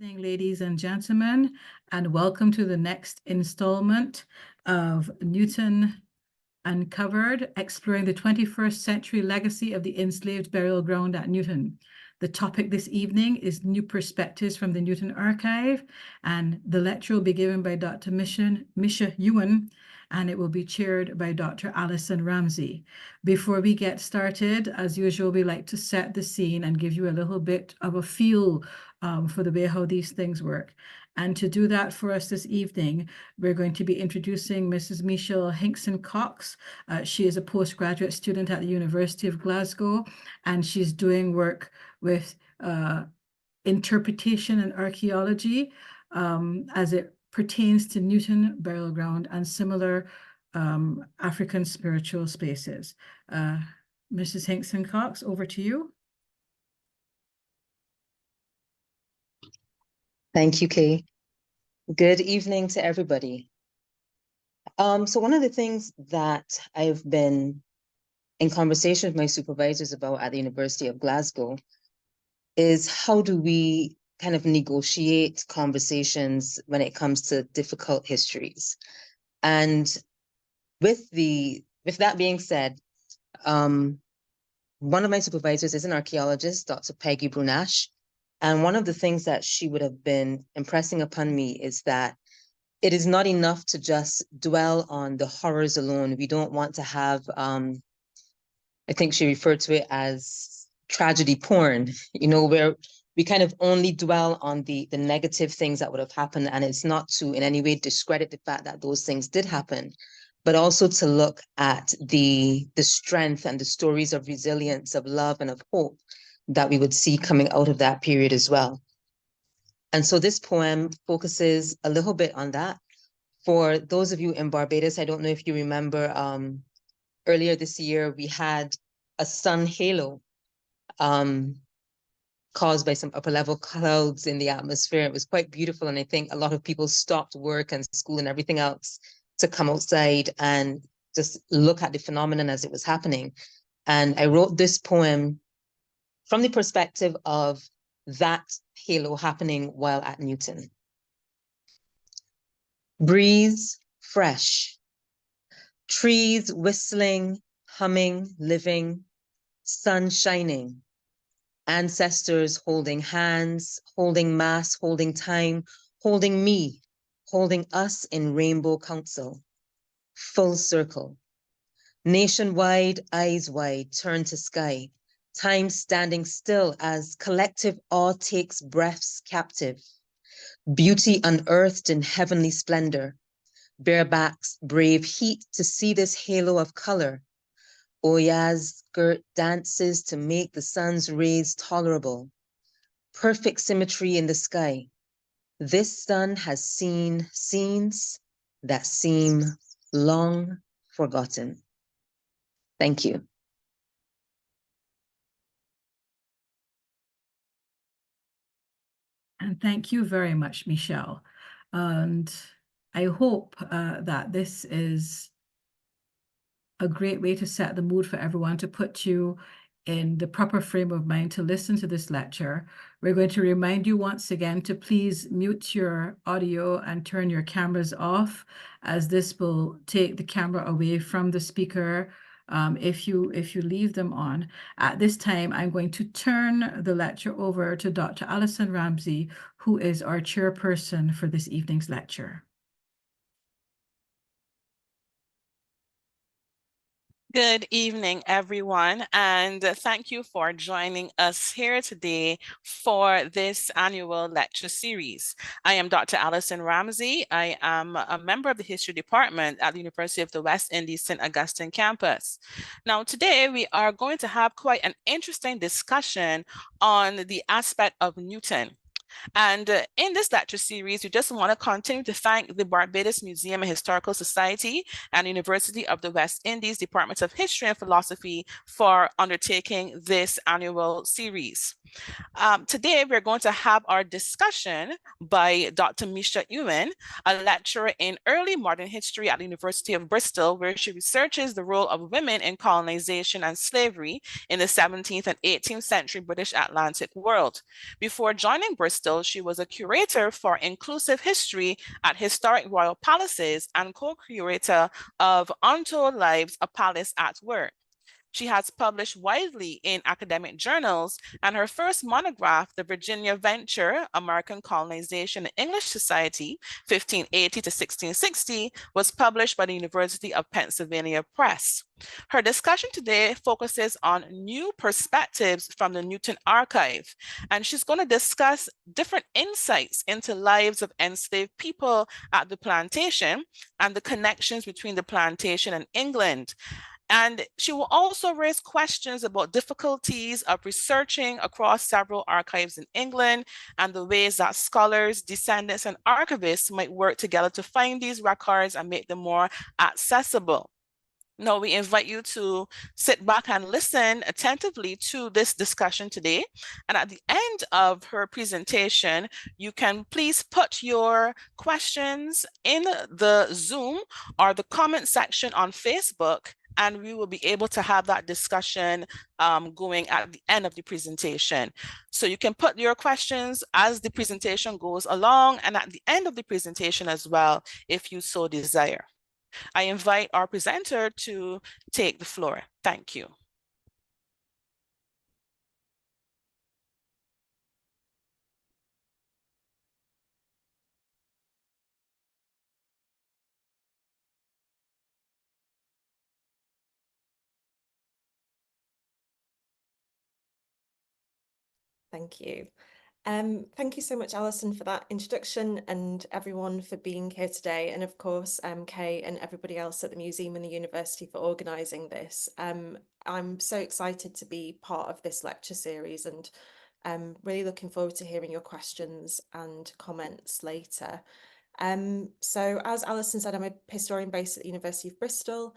Evening, ladies and gentlemen, and welcome to the next installment of Newton Uncovered, exploring the 21st century legacy of the enslaved burial ground at Newton. The topic this evening is New Perspectives from the Newton Archive, and the lecture will be given by Dr. Misha Ewen, and it will be chaired by Dr. Alison Ramsey. Before we get started, as usual, we like to set the scene and give you a little bit of a feel for the way how these things work. And to do that for us this evening, we're going to be introducing Mrs. Michelle Hinkson Cox. She is a postgraduate student at the University of Glasgow, and she's doing work with interpretation and archaeology as it pertains to Newton burial ground and similar African spiritual spaces. Mrs. Hinkson Cox, over to you. Thank you, Kay. Good evening to everybody. So one of the things that I've been in conversation with my supervisors about at the University of Glasgow is how do we kind of negotiate conversations when it comes to difficult histories. And with that being said, one of my supervisors is an archaeologist, Dr. Peggy Brunash. And one of the things that she would have been impressing upon me is that it is not enough to just dwell on the horrors alone. We don't want to have, I think she referred to it as tragedy porn, where we kind of only dwell on the negative things that would have happened. And it's not to in any way discredit the fact that those things did happen, but also to look at the strength and the stories of resilience, of love and of hope that we would see coming out of that period as well. And so this poem focuses a little bit on that. For those of you in Barbados, I don't know if you remember, earlier this year, we had a sun halo caused by some upper level clouds in the atmosphere. It was quite beautiful. And I think a lot of people stopped work and school and everything else to come outside and just look at the phenomenon as it was happening. And I wrote this poem from the perspective of that halo happening while at Newton. Breeze fresh, trees whistling, humming, living, sun shining, ancestors holding hands, holding mass, holding time, holding me, holding us in rainbow council, full circle. Nationwide, eyes wide, turn to sky, time standing still as collective awe takes breaths captive. Beauty unearthed in heavenly splendor, barebacks brave heat to see this halo of color. Oya's skirt dances to make the sun's rays tolerable. Perfect symmetry in the sky. This sun has seen scenes that seem long forgotten. Thank you. And thank you very much, Michelle. And I hope that this is a great way to set the mood for everyone, to put you in the proper frame of mind to listen to this lecture. We're going to remind you once again to please mute your audio and turn your cameras off, as this will take the camera away from the speaker if you leave them on. At this time, I'm going to turn the lecture over to Dr. Alison Ramsey, who is our chairperson for this evening's lecture. Good evening, everyone, and thank you for joining us here today for this annual lecture series. I am Dr. Alison Ramsey. I am a member of the History Department at the University of the West Indies St. Augustine campus. Now, today we are going to have quite an interesting discussion on the aspect of Newton. And in this lecture series, we just want to continue to thank the Barbados Museum Historical Society and University of the West Indies Department of History and Philosophy for undertaking this annual series. Today, we're going to have our discussion by Dr. Misha Ewen, a lecturer in early modern history at the University of Bristol, where she researches the role of women in colonization and slavery in the 17th and 18th century British Atlantic world. Before joining Bristol, Bristol, she was a curator for inclusive history at historic royal palaces and co-curator of Untold Lives, A Palace at Work. She has published widely in academic journals, and her first monograph, The Virginia Venture, American Colonization and English Society, 1580 to 1660, was published by the University of Pennsylvania Press. Her discussion today focuses on new perspectives from the Newton Archive, and she's going to discuss different insights into lives of enslaved people at the plantation and the connections between the plantation and England. And she will also raise questions about difficulties of researching across several archives in England and the ways that scholars, descendants, and archivists might work together to find these records and make them more accessible. Now, we invite you to sit back and listen attentively to this discussion today. And at the end of her presentation, you can please put your questions in the Zoom or the comment section on Facebook, and we will be able to have that discussion going at the end of the presentation. So you can put your questions as the presentation goes along and at the end of the presentation as well, if you so desire. I invite our presenter to take the floor. Thank you. Thank you. Thank you so much, Alison, for that introduction, and everyone for being here today, and of course, Kay and everybody else at the museum and the university for organising this. I'm so excited to be part of this lecture series, and really looking forward to hearing your questions and comments later. So as Alison said, I'm a historian based at the University of Bristol.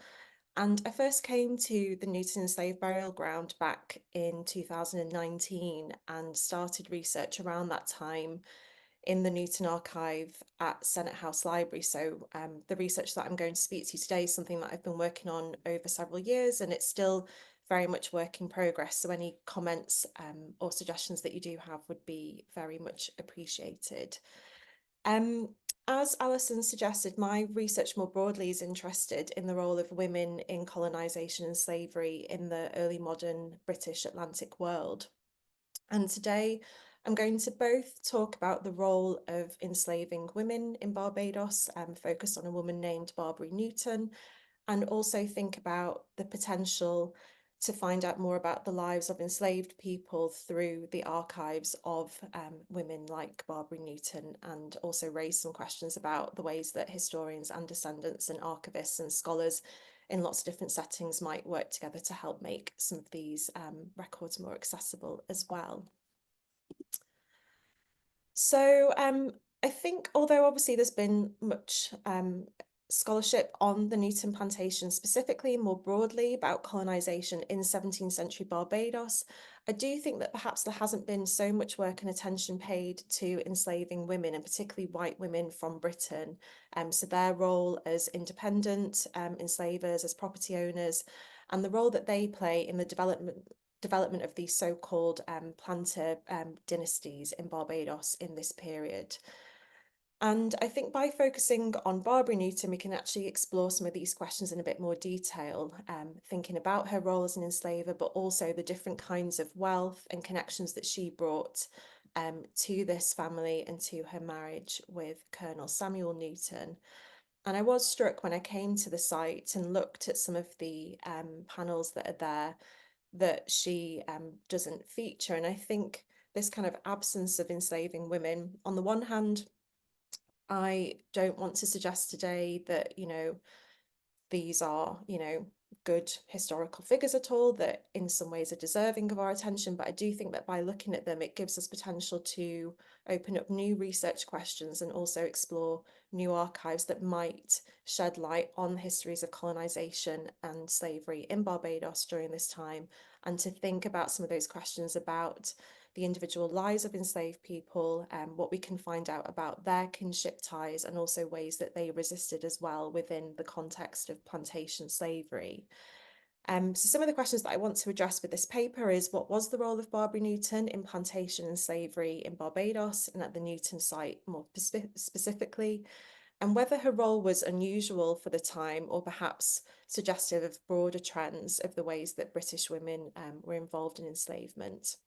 And I first came to the Newton Enslaved Burial Ground back in 2019 and started research around that time in the Newton Archive at Senate House Library. So the research that I'm going to speak to you today is something that I've been working on over several years, and it's still very much work in progress. So any comments or suggestions that you do have would be very much appreciated. As Alison suggested, my research more broadly is interested in the role of women in colonisation and slavery in the early modern British Atlantic world. And today I'm going to both talk about the role of enslaving women in Barbados, focused on a woman named Barbary Newton, and also think about the potential to find out more about the lives of enslaved people through the archives of women like Barbary Newton, and also raise some questions about the ways that historians and descendants and archivists and scholars in lots of different settings might work together to help make some of these records more accessible as well. So I think, although obviously there's been much scholarship on the Newton plantation specifically, more broadly about colonisation in 17th century Barbados, I do think that perhaps there hasn't been so much work and attention paid to enslaving women, and particularly white women from Britain. So their role as independent enslavers, as property owners, and the role that they play in the development of these so-called planter dynasties in Barbados in this period. And I think by focusing on Barbary Newton, we can actually explore some of these questions in a bit more detail, thinking about her role as an enslaver, but also the different kinds of wealth and connections that she brought to this family and to her marriage with Colonel Samuel Newton. And I was struck when I came to the site and looked at some of the panels that are there that she doesn't feature. And I think this kind of absence of enslaving women, on the one hand, I don't want to suggest today that, you know, these are, you know, good historical figures at all, that in some ways are deserving of our attention. But I do think that by looking at them, it gives us potential to open up new research questions and also explore new archives that might shed light on histories of colonisation and slavery in Barbados during this time, and to think about some of those questions about the individual lives of enslaved people, what we can find out about their kinship ties, and also ways that they resisted as well within the context of plantation slavery. So some of the questions that I want to address with this paper is, what was the role of Barbary Newton in plantation and slavery in Barbados and at the Newton site more specifically, and whether her role was unusual for the time or perhaps suggestive of broader trends of the ways that British women were involved in enslavement.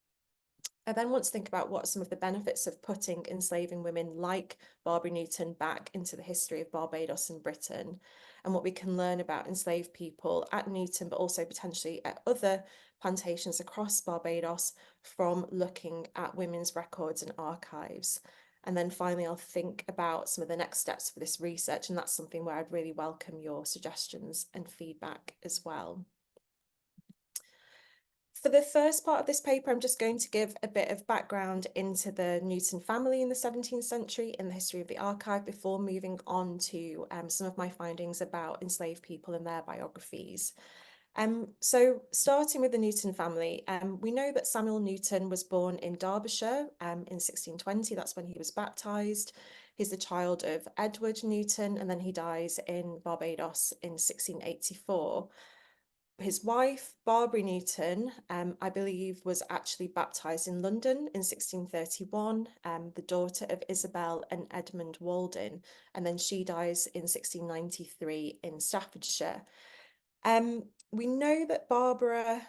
I then want to think about what are some of the benefits of putting enslaving women like Barbary Newton back into the history of Barbados and Britain, and what we can learn about enslaved people at Newton, but also potentially at other plantations across Barbados from looking at women's records and archives. And then finally, I'll think about some of the next steps for this research, and that's something where I'd really welcome your suggestions and feedback as well. For the first part of this paper, I'm just going to give a bit of background into the Newton family in the 17th century in the history of the archive before moving on to some of my findings about enslaved people and their biographies. So starting with the Newton family, we know that Samuel Newton was born in Derbyshire in 1620. That's when he was baptised. He's the child of Edward Newton, and then he dies in Barbados in 1684. His wife, Barbary Newton, I believe was actually baptised in London in 1631, the daughter of Isabel and Edmund Walden, and then she dies in 1693 in Staffordshire. We know that Barbara,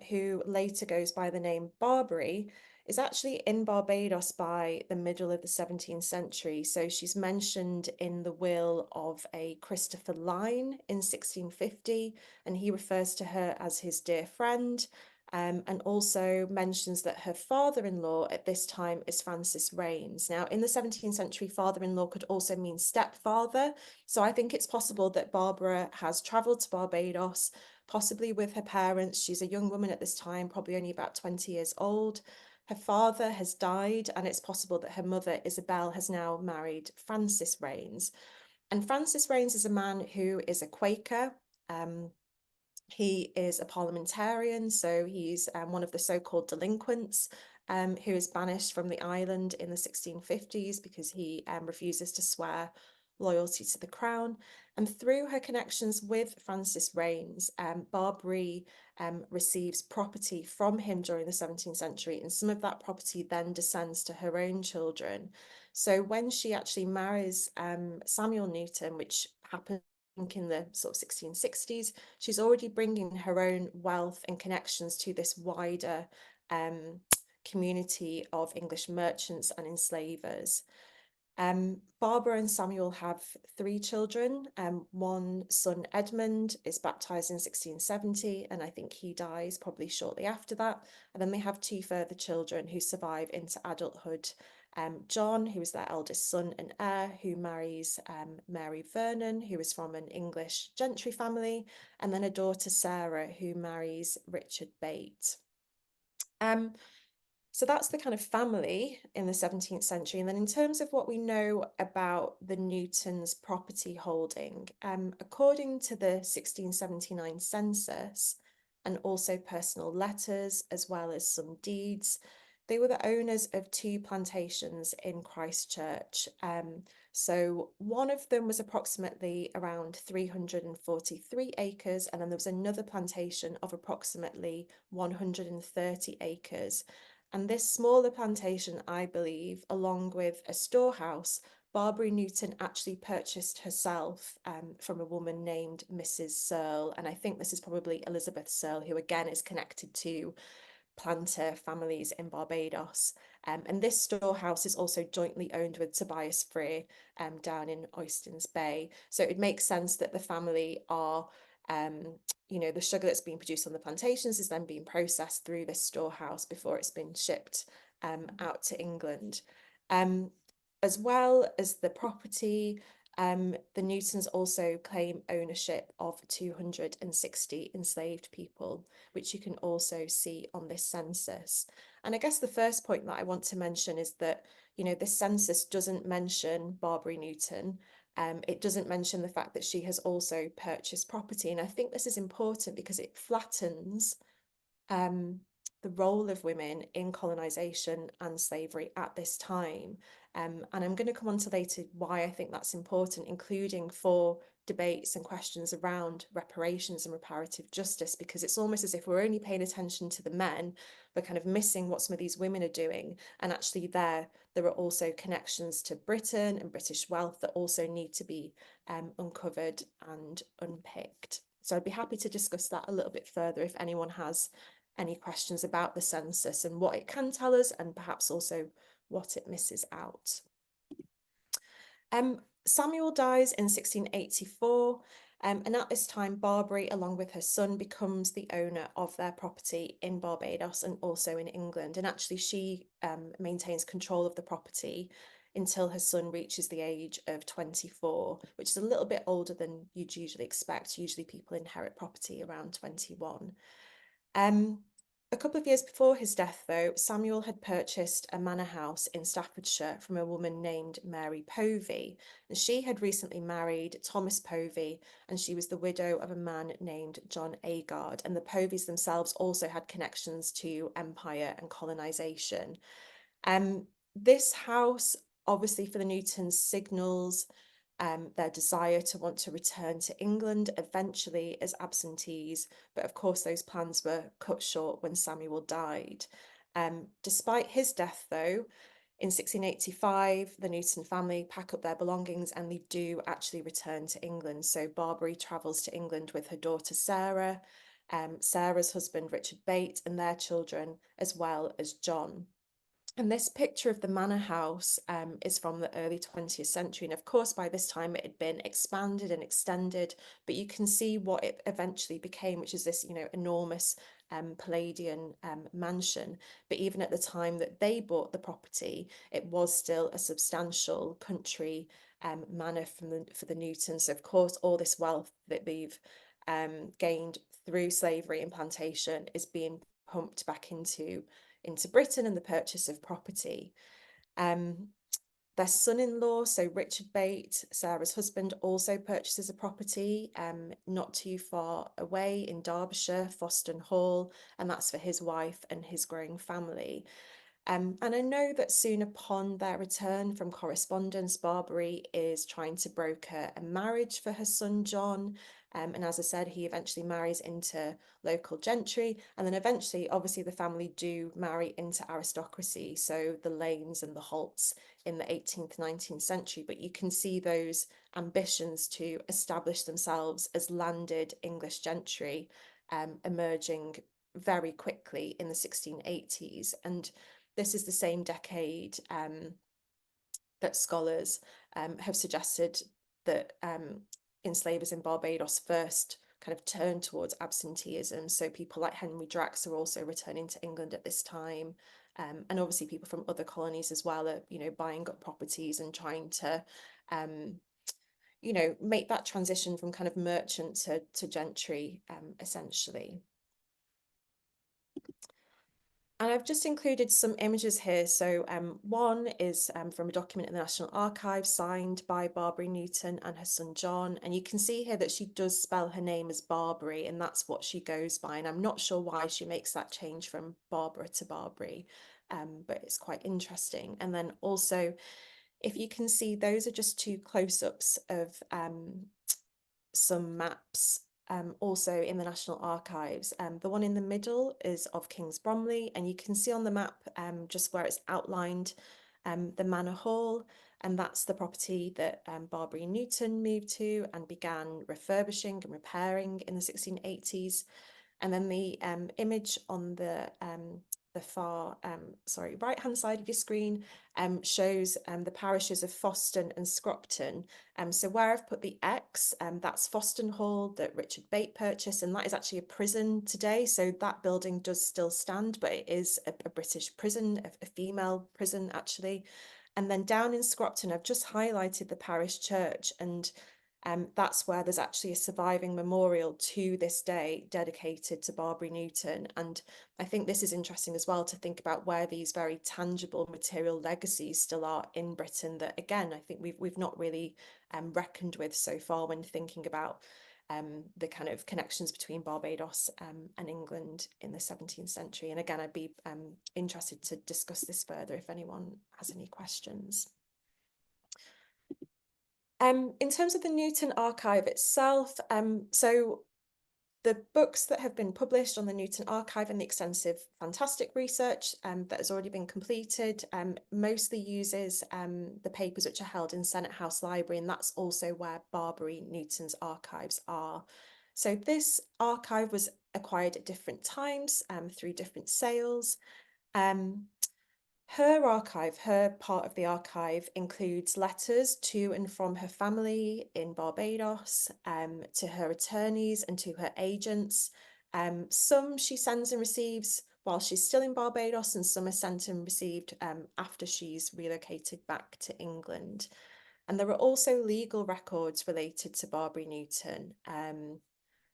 who later goes by the name Barbary, is actually in Barbados by the middle of the 17th century. So she's mentioned in the will of a Christopher Lyne in 1650, and he refers to her as his dear friend, and also mentions that her father-in-law at this time is Francis Rains. Now, in the 17th century, father-in-law could also mean stepfather. So I think it's possible that Barbara has travelled to Barbados, possibly with her parents. She's a young woman at this time, probably only about 20 years old. Her father has died, and it's possible that her mother, Isabel, has now married Francis Rains. And Francis Rains is a man who is a Quaker. He is a parliamentarian, so he's one of the so-called delinquents who is banished from the island in the 1650s because he refuses to swear loyalty to the crown. And through her connections with Francis Rains, Barbary receives property from him during the 17th century, and some of that property then descends to her own children. So when she actually marries Samuel Newton, which happened in the sort of 1660s, she's already bringing her own wealth and connections to this wider community of English merchants and enslavers. Barbara and Samuel have 3 children. One son, Edmund, is baptised in 1670, and I think he dies probably shortly after that. And then they have 2 further children who survive into adulthood. John, who is their eldest son and heir, who marries Mary Vernon, who is from an English gentry family, and then a daughter, Sarah, who marries Richard Bate. So that's the kind of family in the 17th century. And then in terms of what we know about the Newtons' property holding, according to the 1679 census and also personal letters, as well as some deeds, they were the owners of 2 plantations in Christchurch. So one of them was approximately around 343 acres, and then there was another plantation of approximately 130 acres. And this smaller plantation, I believe, along with a storehouse, Barbary Newton actually purchased herself from a woman named Mrs. Searle. And I think this is probably Elizabeth Searle, who again is connected to planter families in Barbados. And this storehouse is also jointly owned with Tobias Frere down in Oystons Bay. So it makes sense that the family are you know, the sugar that's being produced on the plantations is then being processed through this storehouse before it's been shipped out to England. As well as the property, the Newtons also claim ownership of 260 enslaved people, which you can also see on this census. And I guess the first point that I want to mention is that, you know, this census doesn't mention Barbary Newton. It doesn't mention the fact that she has also purchased property. And I think this is important because it flattens the role of women in colonisation and slavery at this time. And I'm going to come on to later why I think that's important, including for debates and questions around reparations and reparative justice, because it's almost as if we're only paying attention to the men, we're kind of missing what some of these women are doing. And actually there are also connections to Britain and British wealth that also need to be uncovered and unpicked. So I'd be happy to discuss that a little bit further if anyone has any questions about the census and what it can tell us, and perhaps also what it misses out. Samuel dies in 1684, and at this time Barbary, along with her son, becomes the owner of their property in Barbados and also in England. And actually she maintains control of the property until her son reaches the age of 24, which is a little bit older than you'd usually expect. Usually people inherit property around 21. A couple of years before his death, though, Samuel had purchased a manor house in Staffordshire from a woman named Mary Povey. And she had recently married Thomas Povey, and she was the widow of a man named John Agard. And the Poveys themselves also had connections to empire and colonisation. This house, obviously for the Newtons, signals their desire to want to return to England eventually as absentees, but of course those plans were cut short when Samuel died. Despite his death, though, in 1685, the Newton family pack up their belongings and they do actually return to England. So Barbary travels to England with her daughter Sarah, Sarah's husband Richard Bate, and their children, as well as John. And this picture of the manor house is from the early 20th century. And of course, by this time it had been expanded and extended, but you can see what it eventually became, which is this, enormous Palladian mansion. But even at the time that they bought the property, it was still a substantial country manor for the Newtons. So of course, all this wealth that they've gained through slavery and plantation is being pumped back into Britain and the purchase of property. Their son-in-law, so Richard Bate, Sarah's husband, also purchases a property not too far away in Derbyshire, Foston Hall, and that's for his wife and his growing family. And I know that soon upon their return from correspondence, Barbary is trying to broker a marriage for her son John. And as I said, he eventually marries into local gentry. And then eventually, obviously, the family do marry into aristocracy. So the Lanes and the Holts in the 18th, 19th century. But you can see those ambitions to establish themselves as landed English gentry emerging very quickly in the 1680s. And this is the same decade that scholars have suggested that enslavers in Barbados first kind of turned towards absenteeism. So people like Henry Drax are also returning to England at this time. And obviously people from other colonies as well are, buying up properties and trying to, make that transition from kind of merchant to gentry, essentially. And I've just included some images here. So one is from a document in the National Archives signed by Barbary Newton and her son John. And you can see here that she does spell her name as Barbary, and that's what she goes by. And I'm not sure why she makes that change from Barbara to Barbary, but it's quite interesting. And then also, if you can see, those are just two close-ups of some maps also in the National Archives. The one in the middle is of King's Bromley, and you can see on the map just where it's outlined the Manor Hall, and that's the property that Barbary Newton moved to and began refurbishing and repairing in the 1680s. And then the image on the far right-hand side of your screen shows the parishes of Foston and Scropton. So where I've put the X, that's Foston Hall that Richard Bate purchased, and that is actually a prison today. So that building does still stand, but it is a British prison, a female prison actually. And then down in Scropton, I've just highlighted the parish church, and that's where there's actually a surviving memorial to this day dedicated to Barbary Newton. And I think this is interesting as well to think about where these very tangible material legacies still are in Britain that, again, I think we've not really reckoned with so far when thinking about the kind of connections between Barbados and England in the 17th century. And again, I'd be interested to discuss this further if anyone has any questions. In terms of the Newton Archive itself, so the books that have been published on the Newton Archive and the extensive fantastic research that has already been completed mostly uses the papers which are held in Senate House Library, and that's also where Barbary Newton's archives are. So this archive was acquired at different times through different sales. Her archive, her part of the archive, includes letters to and from her family in Barbados, to her attorneys and to her agents. Some she sends and receives while she's still in Barbados, and some are sent and received after she's relocated back to England. And there are also legal records related to Barbary Newton.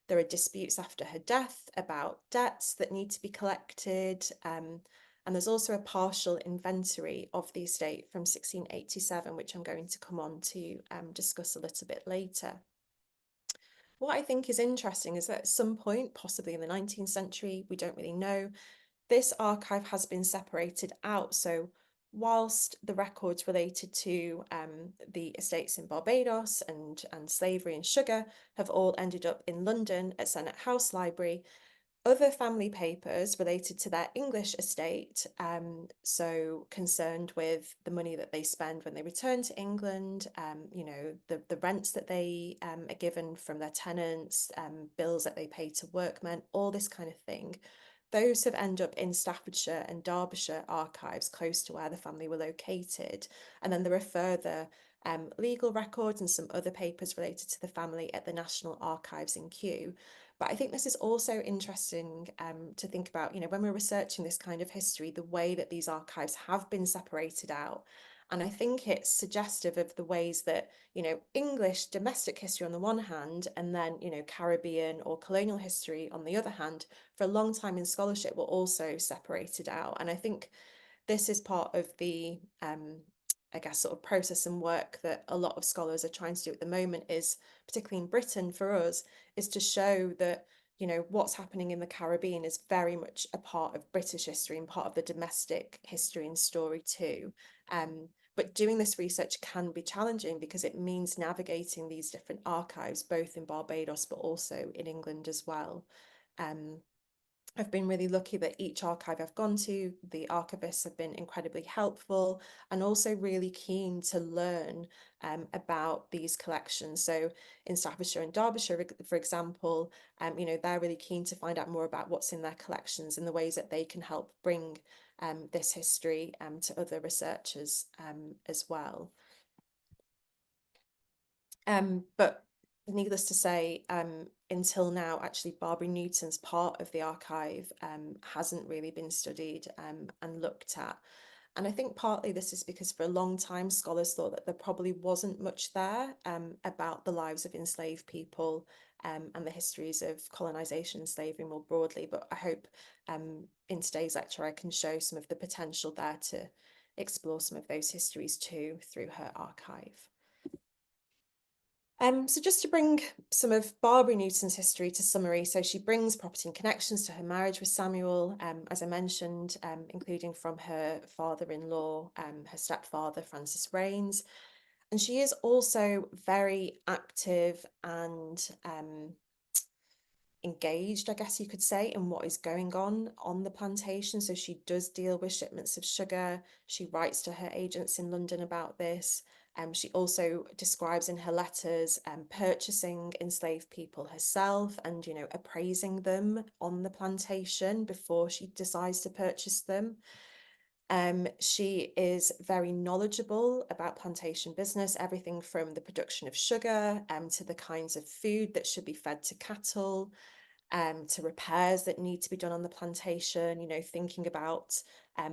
There are disputes after her death about debts that need to be collected. And there's also a partial inventory of the estate from 1687, which I'm going to come on to discuss a little bit later. What I think is interesting is that at some point, possibly in the 19th century, we don't really know, this archive has been separated out. So whilst the records related to the estates in Barbados and slavery and sugar have all ended up in London at Senate House Library, other family papers related to their English estate, so concerned with the money that they spend when they return to England, you know, the rents that they are given from their tenants, bills that they pay to workmen, all this kind of thing. Those have ended up in Staffordshire and Derbyshire archives close to where the family were located. And then there are further legal records and some other papers related to the family at the National Archives in Kew. But I think this is also interesting to think about, you know, when we're researching this kind of history, the way that these archives have been separated out. And I think it's suggestive of the ways that, you know, English domestic history on the one hand, and then, you know, Caribbean or colonial history on the other hand, for a long time in scholarship were also separated out. And I think this is part of the, I guess, sort of process and work that a lot of scholars are trying to do at the moment is, particularly in Britain for us, is to show that, you know, what's happening in the Caribbean is very much a part of British history and part of the domestic history and story too. But doing this research can be challenging because it means navigating these different archives, both in Barbados, but also in England as well. I've been really lucky that each archive I've gone to, the archivists have been incredibly helpful and also really keen to learn about these collections. So in Staffordshire and Derbyshire, for example, you know, they're really keen to find out more about what's in their collections and the ways that they can help bring this history to other researchers as well. But needless to say, until now, actually, Barbary Newton's part of the archive hasn't really been studied and looked at. And I think partly this is because for a long time, scholars thought that there probably wasn't much there about the lives of enslaved people and the histories of colonization and slavery more broadly. But I hope in today's lecture, I can show some of the potential there to explore some of those histories too through her archive. So just to bring some of Barbary Newton's history to summary, so she brings property and connections to her marriage with Samuel, as I mentioned, including from her father-in-law, her stepfather, Francis Rains. And she is also very active and engaged, I guess you could say, in what is going on the plantation. So she does deal with shipments of sugar. She writes to her agents in London about this. She also describes in her letters purchasing enslaved people herself and, you know, appraising them on the plantation before she decides to purchase them. She is very knowledgeable about plantation business, everything from the production of sugar to the kinds of food that should be fed to cattle, to repairs that need to be done on the plantation, you know, thinking about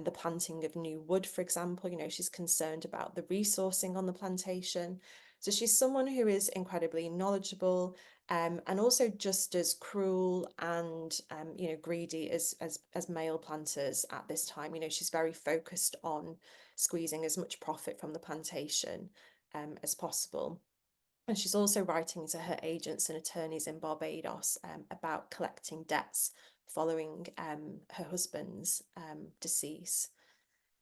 the planting of new wood, for example. You know, she's concerned about the resourcing on the plantation. So she's someone who is incredibly knowledgeable and also just as cruel and, you know, greedy as male planters at this time. You know, she's very focused on squeezing as much profit from the plantation as possible. And she's also writing to her agents and attorneys in Barbados about collecting debts following her husband's decease.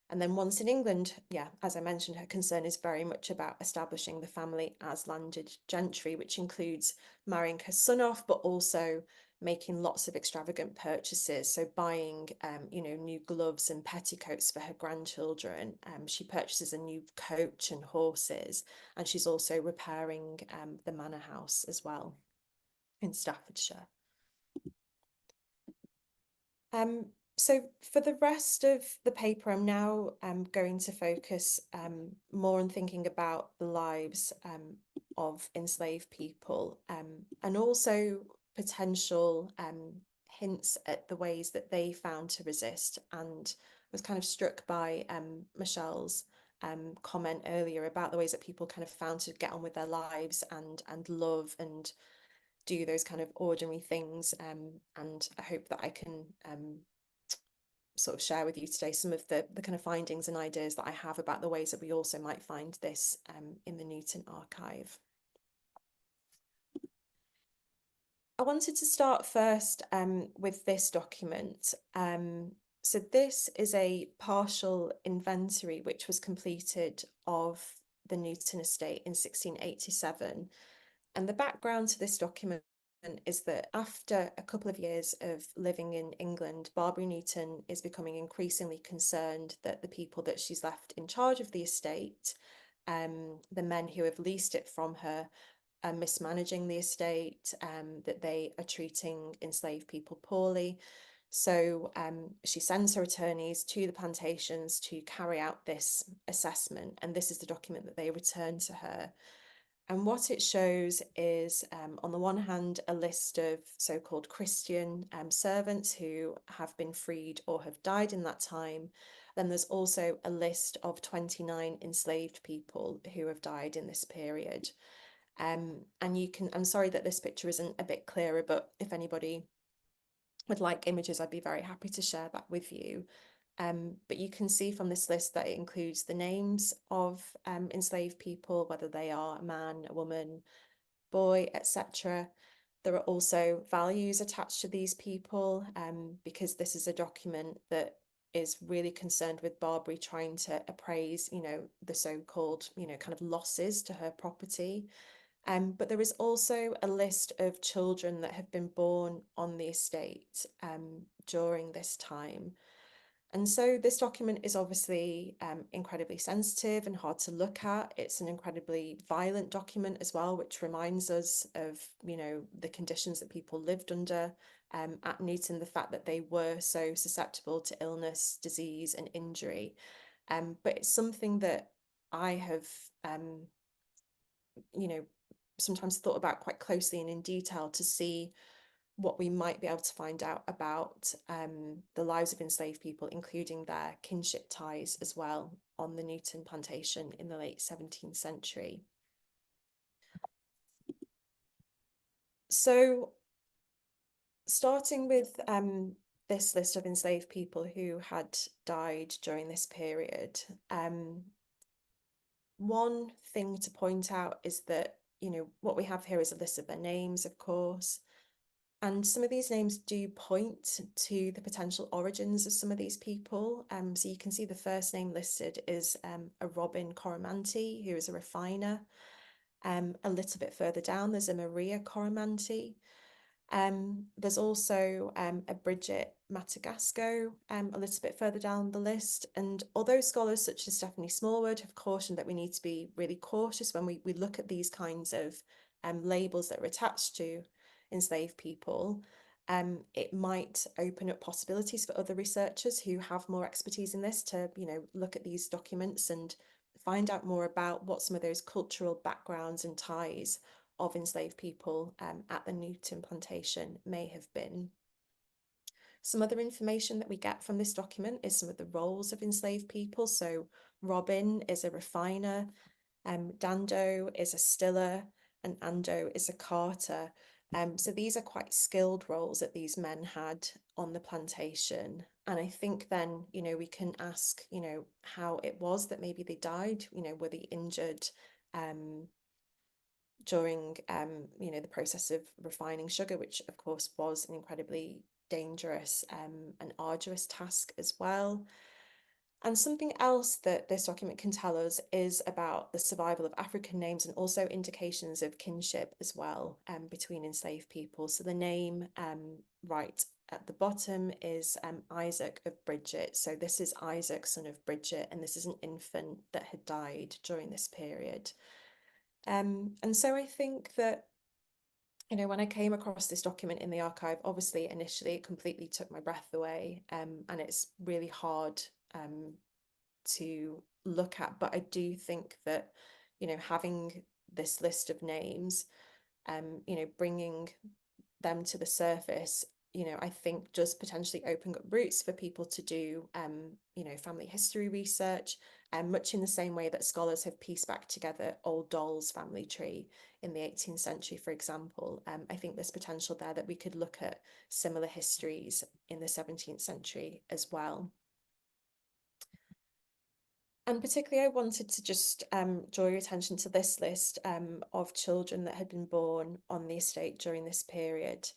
And then once in England, yeah, as I mentioned, her concern is very much about establishing the family as landed gentry, which includes marrying her son off, but also making lots of extravagant purchases. So buying, new gloves and petticoats for her grandchildren. She purchases a new coach and horses, and she's also repairing the manor house as well in Staffordshire. So for the rest of the paper, I'm now going to focus more on thinking about the lives of enslaved people, and also potential hints at the ways that they found to resist, and was kind of struck by Michelle's comment earlier about the ways that people kind of found to get on with their lives and love and do those kind of ordinary things. And I hope that I can sort of share with you today some of the kind of findings and ideas that I have about the ways that we also might find this in the Newton archive. I wanted to start first with this document. So this is a partial inventory which was completed of the Newton estate in 1687. And the background to this document is that after a couple of years of living in England, Barbara Newton is becoming increasingly concerned that the people that she's left in charge of the estate, the men who have leased it from her, are mismanaging the estate, that they are treating enslaved people poorly. So she sends her attorneys to the plantations to carry out this assessment, and this is the document that they return to her. And what it shows is, on the one hand, a list of so-called Christian servants who have been freed or have died in that time. Then there's also a list of 29 enslaved people who have died in this period. And I'm sorry that this picture isn't a bit clearer, but if anybody would like images, I'd be very happy to share that with you. But you can see from this list that it includes the names of enslaved people, whether they are a man, a woman, boy, etc. There are also values attached to these people, because this is a document that is really concerned with Barbary trying to appraise, the so-called, kind of losses to her property. But there is also a list of children that have been born on the estate during this time. And so this document is obviously incredibly sensitive and hard to look at. It's an incredibly violent document as well, which reminds us of, the conditions that people lived under at Newton, the fact that they were so susceptible to illness, disease, and injury. But it's something that I have, sometimes thought about quite closely and in detail to see what we might be able to find out about the lives of enslaved people, including their kinship ties as well, on the Newton plantation in the late 17th century. So starting with this list of enslaved people who had died during this period, one thing to point out is that, what we have here is a list of their names, of course. And some of these names do point to the potential origins of some of these people. So you can see the first name listed is a Robin Coromanti, who is a refiner. A little bit further down, there's a Maria Coromanti. There's also a Bridget Matagasco, a little bit further down the list. And although scholars such as Stephanie Smallwood have cautioned that we need to be really cautious when we look at these kinds of labels that are attached to enslaved people, it might open up possibilities for other researchers who have more expertise in this to, look at these documents and find out more about what some of those cultural backgrounds and ties of enslaved people at the Newton plantation may have been. Some other information that we get from this document is some of the roles of enslaved people. So Robin is a refiner, Dando is a stiller, and Ando is a carter. So these are quite skilled roles that these men had on the plantation. And I think then, we can ask, how it was that maybe they died, were they injured during, the process of refining sugar, which of course was an incredibly dangerous and arduous task as well. And something else that this document can tell us is about the survival of African names and also indications of kinship as well between enslaved people. So the name right at the bottom is Isaac of Bridget. So this is Isaac, son of Bridget, and this is an infant that had died during this period. And so I think that, you know, when I came across this document in the archive, obviously initially it completely took my breath away, and it's really hard to look at. But I do think that, you know, having this list of names, you know, bringing them to the surface, you know, I think just potentially opening up routes for people to do, you know, family history research, and much in the same way that scholars have pieced back together old Doll's family tree in the 18th century, for example. I think there's potential there that we could look at similar histories in the 17th century as well. And particularly, I wanted to just draw your attention to this list of children that had been born on the estate during this period.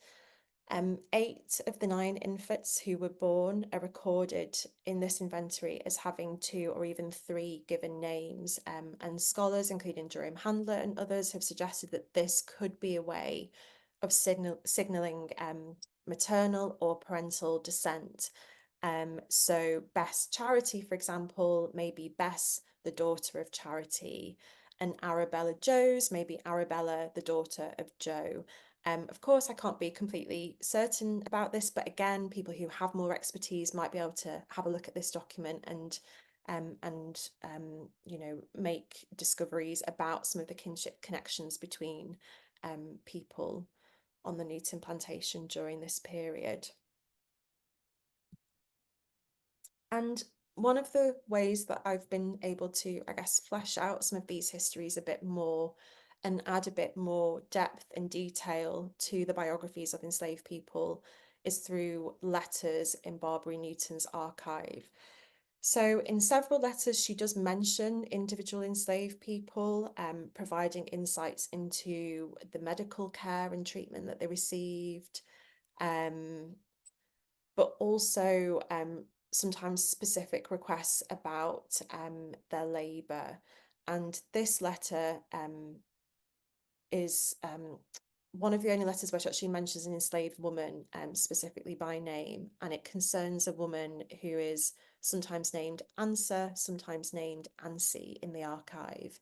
8 of the 9 infants who were born are recorded in this inventory as having 2 or even 3 given names. And scholars, including Jerome Handler and others, have suggested that this could be a way of signalling maternal or parental descent. So Bess Charity, for example, may be Bess, the daughter of Charity, and Arabella Joes may be Arabella, the daughter of Joe. Of course, I can't be completely certain about this, but again, people who have more expertise might be able to have a look at this document and you know, make discoveries about some of the kinship connections between people on the Newton plantation during this period. And one of the ways that I've been able to, I guess, flesh out some of these histories a bit more and add a bit more depth and detail to the biographies of enslaved people is through letters in Barbary Newton's archive. So in several letters, she does mention individual enslaved people, providing insights into the medical care and treatment that they received, but also sometimes specific requests about their labour. And this letter is one of the only letters which actually mentions an enslaved woman specifically by name, and it concerns a woman who is sometimes named Ansa, sometimes named Ansi in the archive.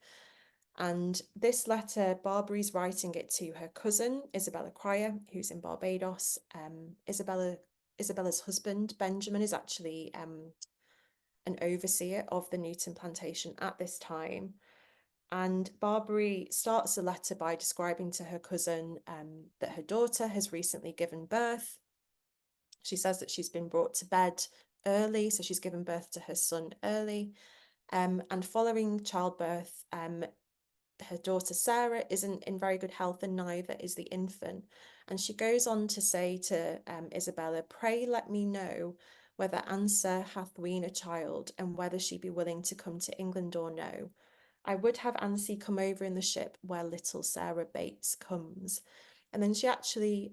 And this letter, Barbary's writing it to her cousin, Isabella Cryer, who's in Barbados. Isabella's husband, Benjamin, is actually an overseer of the Newton plantation at this time. And Barbary starts the letter by describing to her cousin that her daughter has recently given birth. She says that she's been brought to bed early, so she's given birth to her son early. And following childbirth, her daughter Sarah isn't in very good health, and neither is the infant. And she goes on to say to Isabella, "Pray let me know whether Ansa hath weaned a child, and whether she be willing to come to England or no. I would have Ansi come over in the ship where little Sarah Bates comes." And then she actually,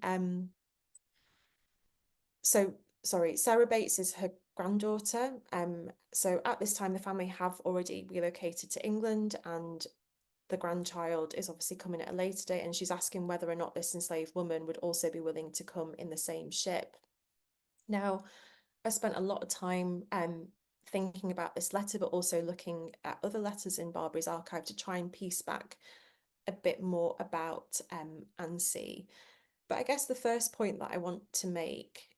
Sarah Bates is her granddaughter. So at this time, the family have already relocated to England, and the grandchild is obviously coming at a later date, and she's asking whether or not this enslaved woman would also be willing to come in the same ship. Now, I spent a lot of time thinking about this letter, but also looking at other letters in Barbary's archive to try and piece back a bit more about Ansi. But I guess the first point that I want to make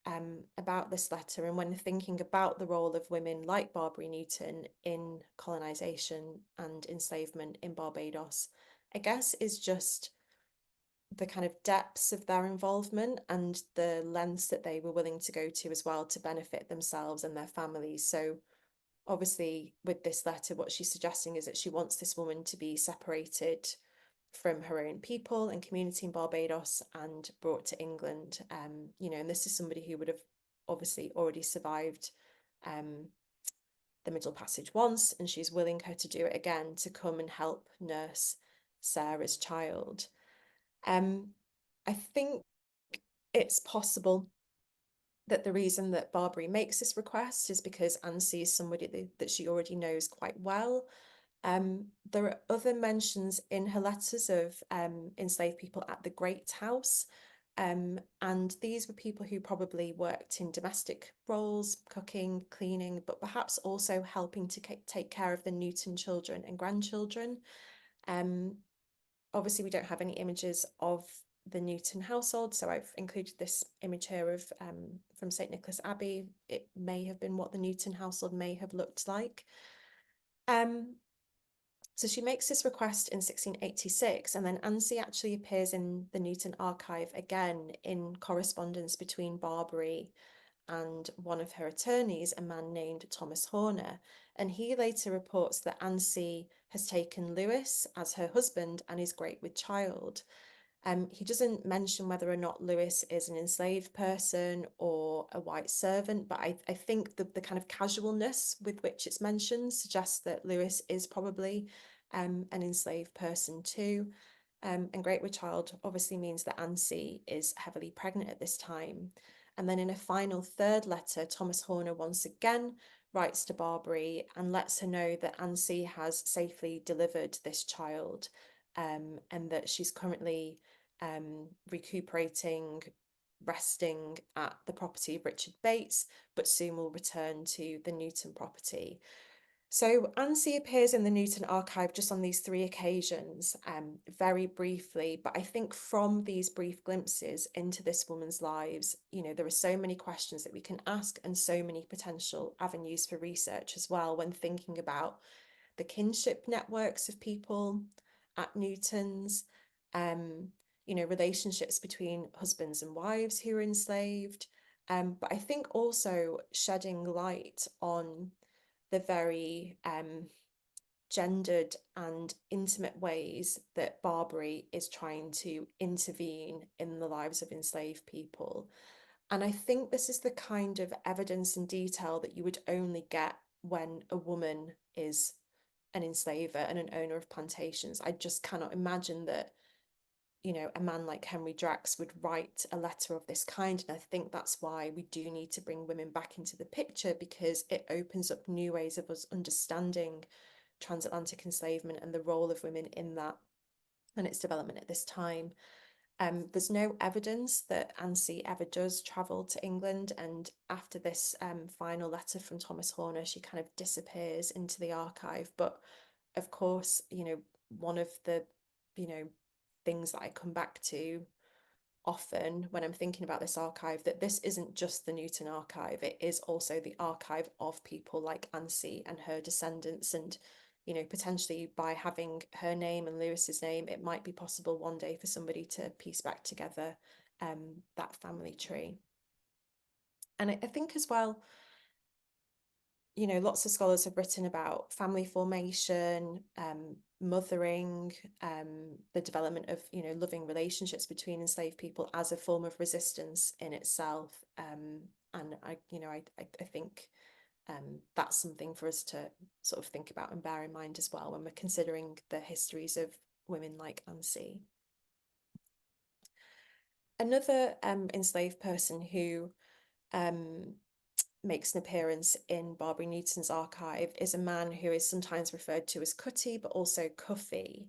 about this letter, and when thinking about the role of women like Barbary Newton in colonisation and enslavement in Barbados, I guess is just the kind of depths of their involvement and the lengths that they were willing to go to as well to benefit themselves and their families. So obviously with this letter, what she's suggesting is that she wants this woman to be separated from her own people and community in Barbados and brought to England. You know, and this is somebody who would have obviously already survived the Middle Passage once, and she's willing her to do it again to come and help nurse Sarah's child. I think it's possible that the reason that Barbary makes this request is because Ansi is somebody that she already knows quite well. There are other mentions in her letters of enslaved people at the Great House, and these were people who probably worked in domestic roles, cooking, cleaning, but perhaps also helping to take care of the Newton children and grandchildren. Obviously, we don't have any images of the Newton household, so I've included this image here of from St. Nicholas Abbey. It may have been what the Newton household may have looked like. So she makes this request in 1686, and then Ansi actually appears in the Newton archive again in correspondence between Barbary and one of her attorneys, a man named Thomas Horner. And he later reports that Ansi has taken Lewis as her husband and is great with child. He doesn't mention whether or not Lewis is an enslaved person or a white servant, but I think the kind of casualness with which it's mentioned suggests that Lewis is probably an enslaved person too. And great with child obviously means that Ansi is heavily pregnant at this time. And then in a final third letter, Thomas Horner once again writes to Barbary and lets her know that Ansi has safely delivered this child, and that she's currently recuperating, resting at the property of Richard Bates, but soon will return to the Newton property. So Ansi appears in the Newton archive just on these 3 occasions, very briefly, but I think from these brief glimpses into this woman's lives, there are so many questions that we can ask and so many potential avenues for research as well when thinking about the kinship networks of people at Newton's, relationships between husbands and wives who were enslaved, but I think also shedding light on the very gendered and intimate ways that Barbary is trying to intervene in the lives of enslaved people. And I think this is the kind of evidence and detail that you would only get when a woman is an enslaver and an owner of plantations. I just cannot imagine that a man like Henry Drax would write a letter of this kind. And I think that's why we do need to bring women back into the picture, because it opens up new ways of us understanding transatlantic enslavement and the role of women in that and its development at this time. There's no evidence that Ansi ever does travel to England, and after this final letter from Thomas Horner, she kind of disappears into the archive. But of course, one of the things that I come back to often when I'm thinking about this archive, that this isn't just the Newton archive, it is also the archive of people like Ansi and her descendants. And potentially by having her name and Lewis's name, it might be possible one day for somebody to piece back together that family tree. And I think as well, lots of scholars have written about family formation, mothering, the development of, loving relationships between enslaved people as a form of resistance in itself. And I think that's something for us to sort of think about and bear in mind as well when we're considering the histories of women like Ansi. Another enslaved person who makes an appearance in Barbary Newton's archive is a man who is sometimes referred to as Cutty, but also Cuffy.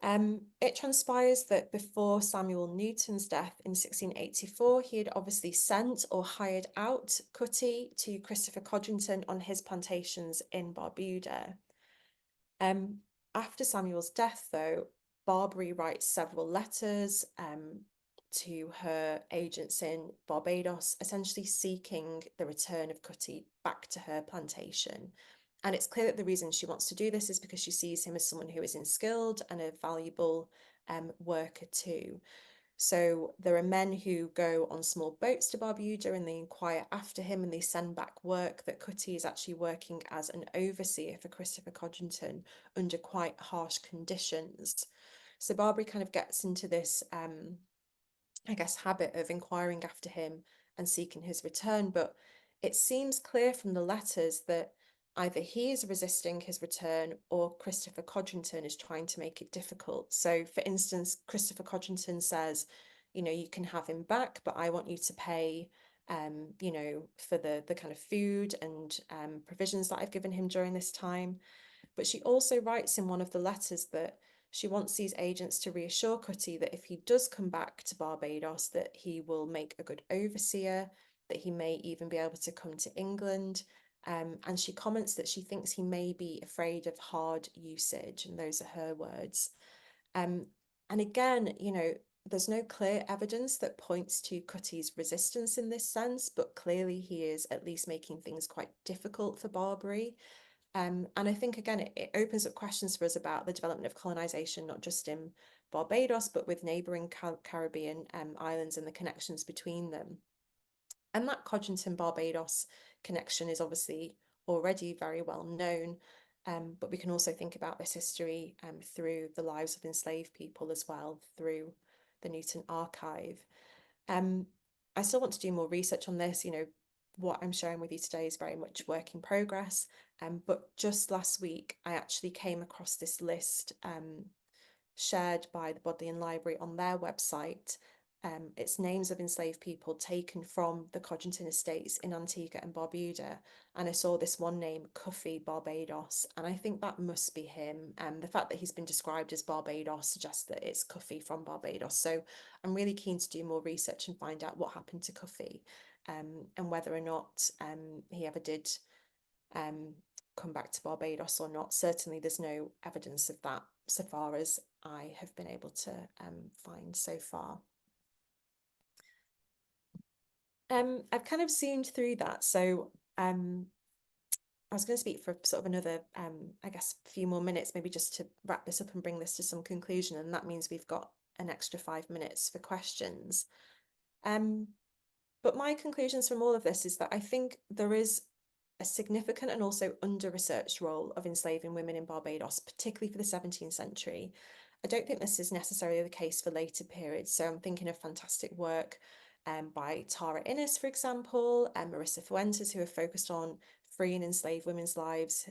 It transpires that before Samuel Newton's death in 1684, he had obviously sent or hired out Cutty to Christopher Codrington on his plantations in Barbuda. After Samuel's death, though, Barbary writes several letters to her agents in Barbados, essentially seeking the return of Cutty back to her plantation. And it's clear that the reason she wants to do this is because she sees him as someone who is unskilled and a valuable worker too. So there are men who go on small boats to Barbuda and they inquire after him and they send back work that Cutty is actually working as an overseer for Christopher Codrington under quite harsh conditions. So Barbary kind of gets into this habit of inquiring after him and seeking his return, but it seems clear from the letters that either he is resisting his return or Christopher Codrington is trying to make it difficult. So for instance, Christopher Codrington says, you can have him back, but I want you to pay you know, for the kind of food and provisions that I've given him during this time. But she also writes in one of the letters that she wants these agents to reassure Cutty that if he does come back to Barbados, that he will make a good overseer, that he may even be able to come to England. And she comments that she thinks he may be afraid of hard usage, and those are her words. And again, you know, there's no clear evidence that points to Cutty's resistance in this sense, but clearly he is at least making things quite difficult for Barbary. And I think, again, it opens up questions for us about the development of colonization, not just in Barbados, but with neighbouring Caribbean islands and the connections between them. And that Codrington Barbados connection is obviously already very well known, but we can also think about this history through the lives of enslaved people as well, through the Newton Archive. I still want to do more research on this. You know, what I'm sharing with you today is very much work in progress. But just last week, I actually came across this list shared by the Bodleian Library on their website. It's names of enslaved people taken from the Codrington estates in Antigua and Barbuda. And I saw this one name, Cuffy Barbados, and I think that must be him. The fact that he's been described as Barbados suggests that it's Cuffy from Barbados. So I'm really keen to do more research and find out what happened to Cuffy, and whether or not he ever did come back to Barbados or not. Certainly there's no evidence of that so far as I have been able to find so far. I've kind of zoomed through that, so I was going to speak for sort of another, I guess, few more minutes, maybe just to wrap this up and bring this to some conclusion, and that means we've got an extra 5 minutes for questions. But my conclusions from all of this is that I think there is a significant and also under-researched role of enslaving women in Barbados, particularly for the 17th century. I don't think this is necessarily the case for later periods, so I'm thinking of fantastic work by Tara Innes, for example, and Marissa Fuentes, who have focused on free and enslaved women's lives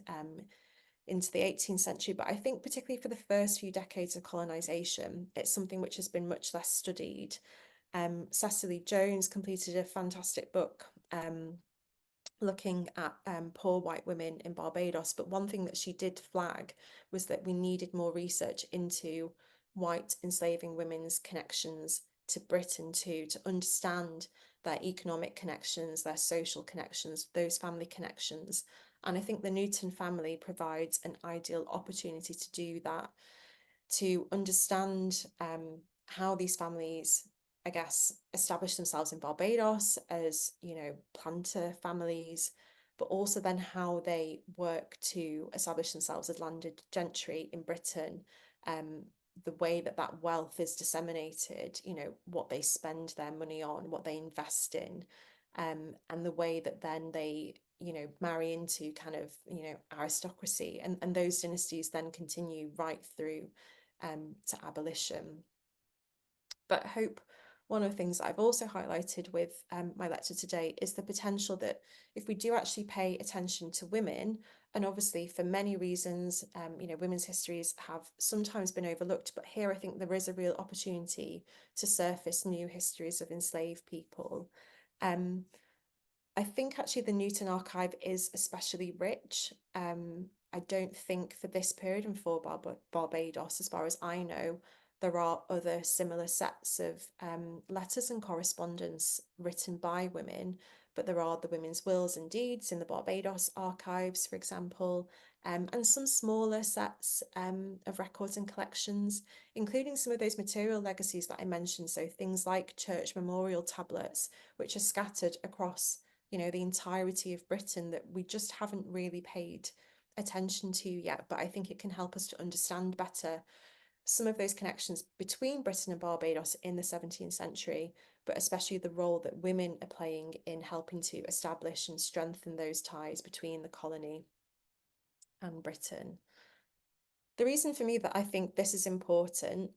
into the 18th century. But I think particularly for the first few decades of colonisation, it's something which has been much less studied. Cecily Jones completed a fantastic book looking at poor white women in Barbados, but one thing that she did flag was that we needed more research into white enslaving women's connections to Britain too, to understand their economic connections, their social connections, those family connections. And I think the Newton family provides an ideal opportunity to do that, to understand how these families, I guess, establish themselves in Barbados as, you know, planter families, but also then how they work to establish themselves as landed gentry in Britain, the way that that wealth is disseminated, you know, what they spend their money on, what they invest in, and the way that then they, you know, marry into kind of, you know, aristocracy, and those dynasties then continue right through to abolition. But I hope one of the things that I've also highlighted with my lecture today is the potential that if we do actually pay attention to women, and obviously for many reasons, you know, women's histories have sometimes been overlooked, but here I think there is a real opportunity to surface new histories of enslaved people. I think actually the Newton Archive is especially rich. I don't think for this period and for Barbados, as far as I know, there are other similar sets of letters and correspondence written by women, but there are the women's wills and deeds in the Barbados archives, for example, and some smaller sets of records and collections, including some of those material legacies that I mentioned. So things like church memorial tablets, which are scattered across, you know, the entirety of Britain, that we just haven't really paid attention to yet. But I think it can help us to understand better some of those connections between Britain and Barbados in the 17th century, but especially the role that women are playing in helping to establish and strengthen those ties between the colony and Britain. The reason for me that I think this is important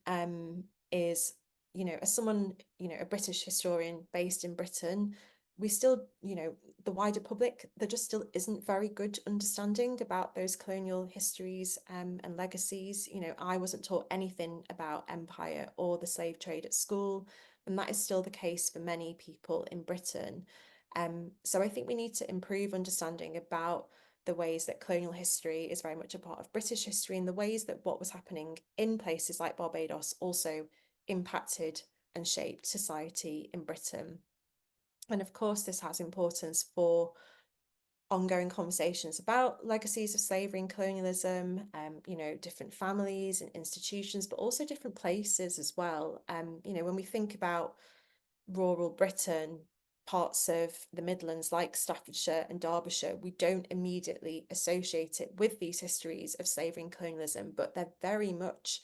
is, you know, as someone, you know, a British historian based in Britain, we still, you know, the wider public, there just still isn't very good understanding about those colonial histories and legacies. You know, I wasn't taught anything about empire or the slave trade at school. And that is still the case for many people in Britain. So I think we need to improve understanding about the ways that colonial history is very much a part of British history, and the ways that what was happening in places like Barbados also impacted and shaped society in Britain. And of course, this has importance for ongoing conversations about legacies of slavery and colonialism, you know, different families and institutions, but also different places as well. You know, when we think about rural Britain, parts of the Midlands like Staffordshire and Derbyshire, we don't immediately associate it with these histories of slavery and colonialism, but they're very much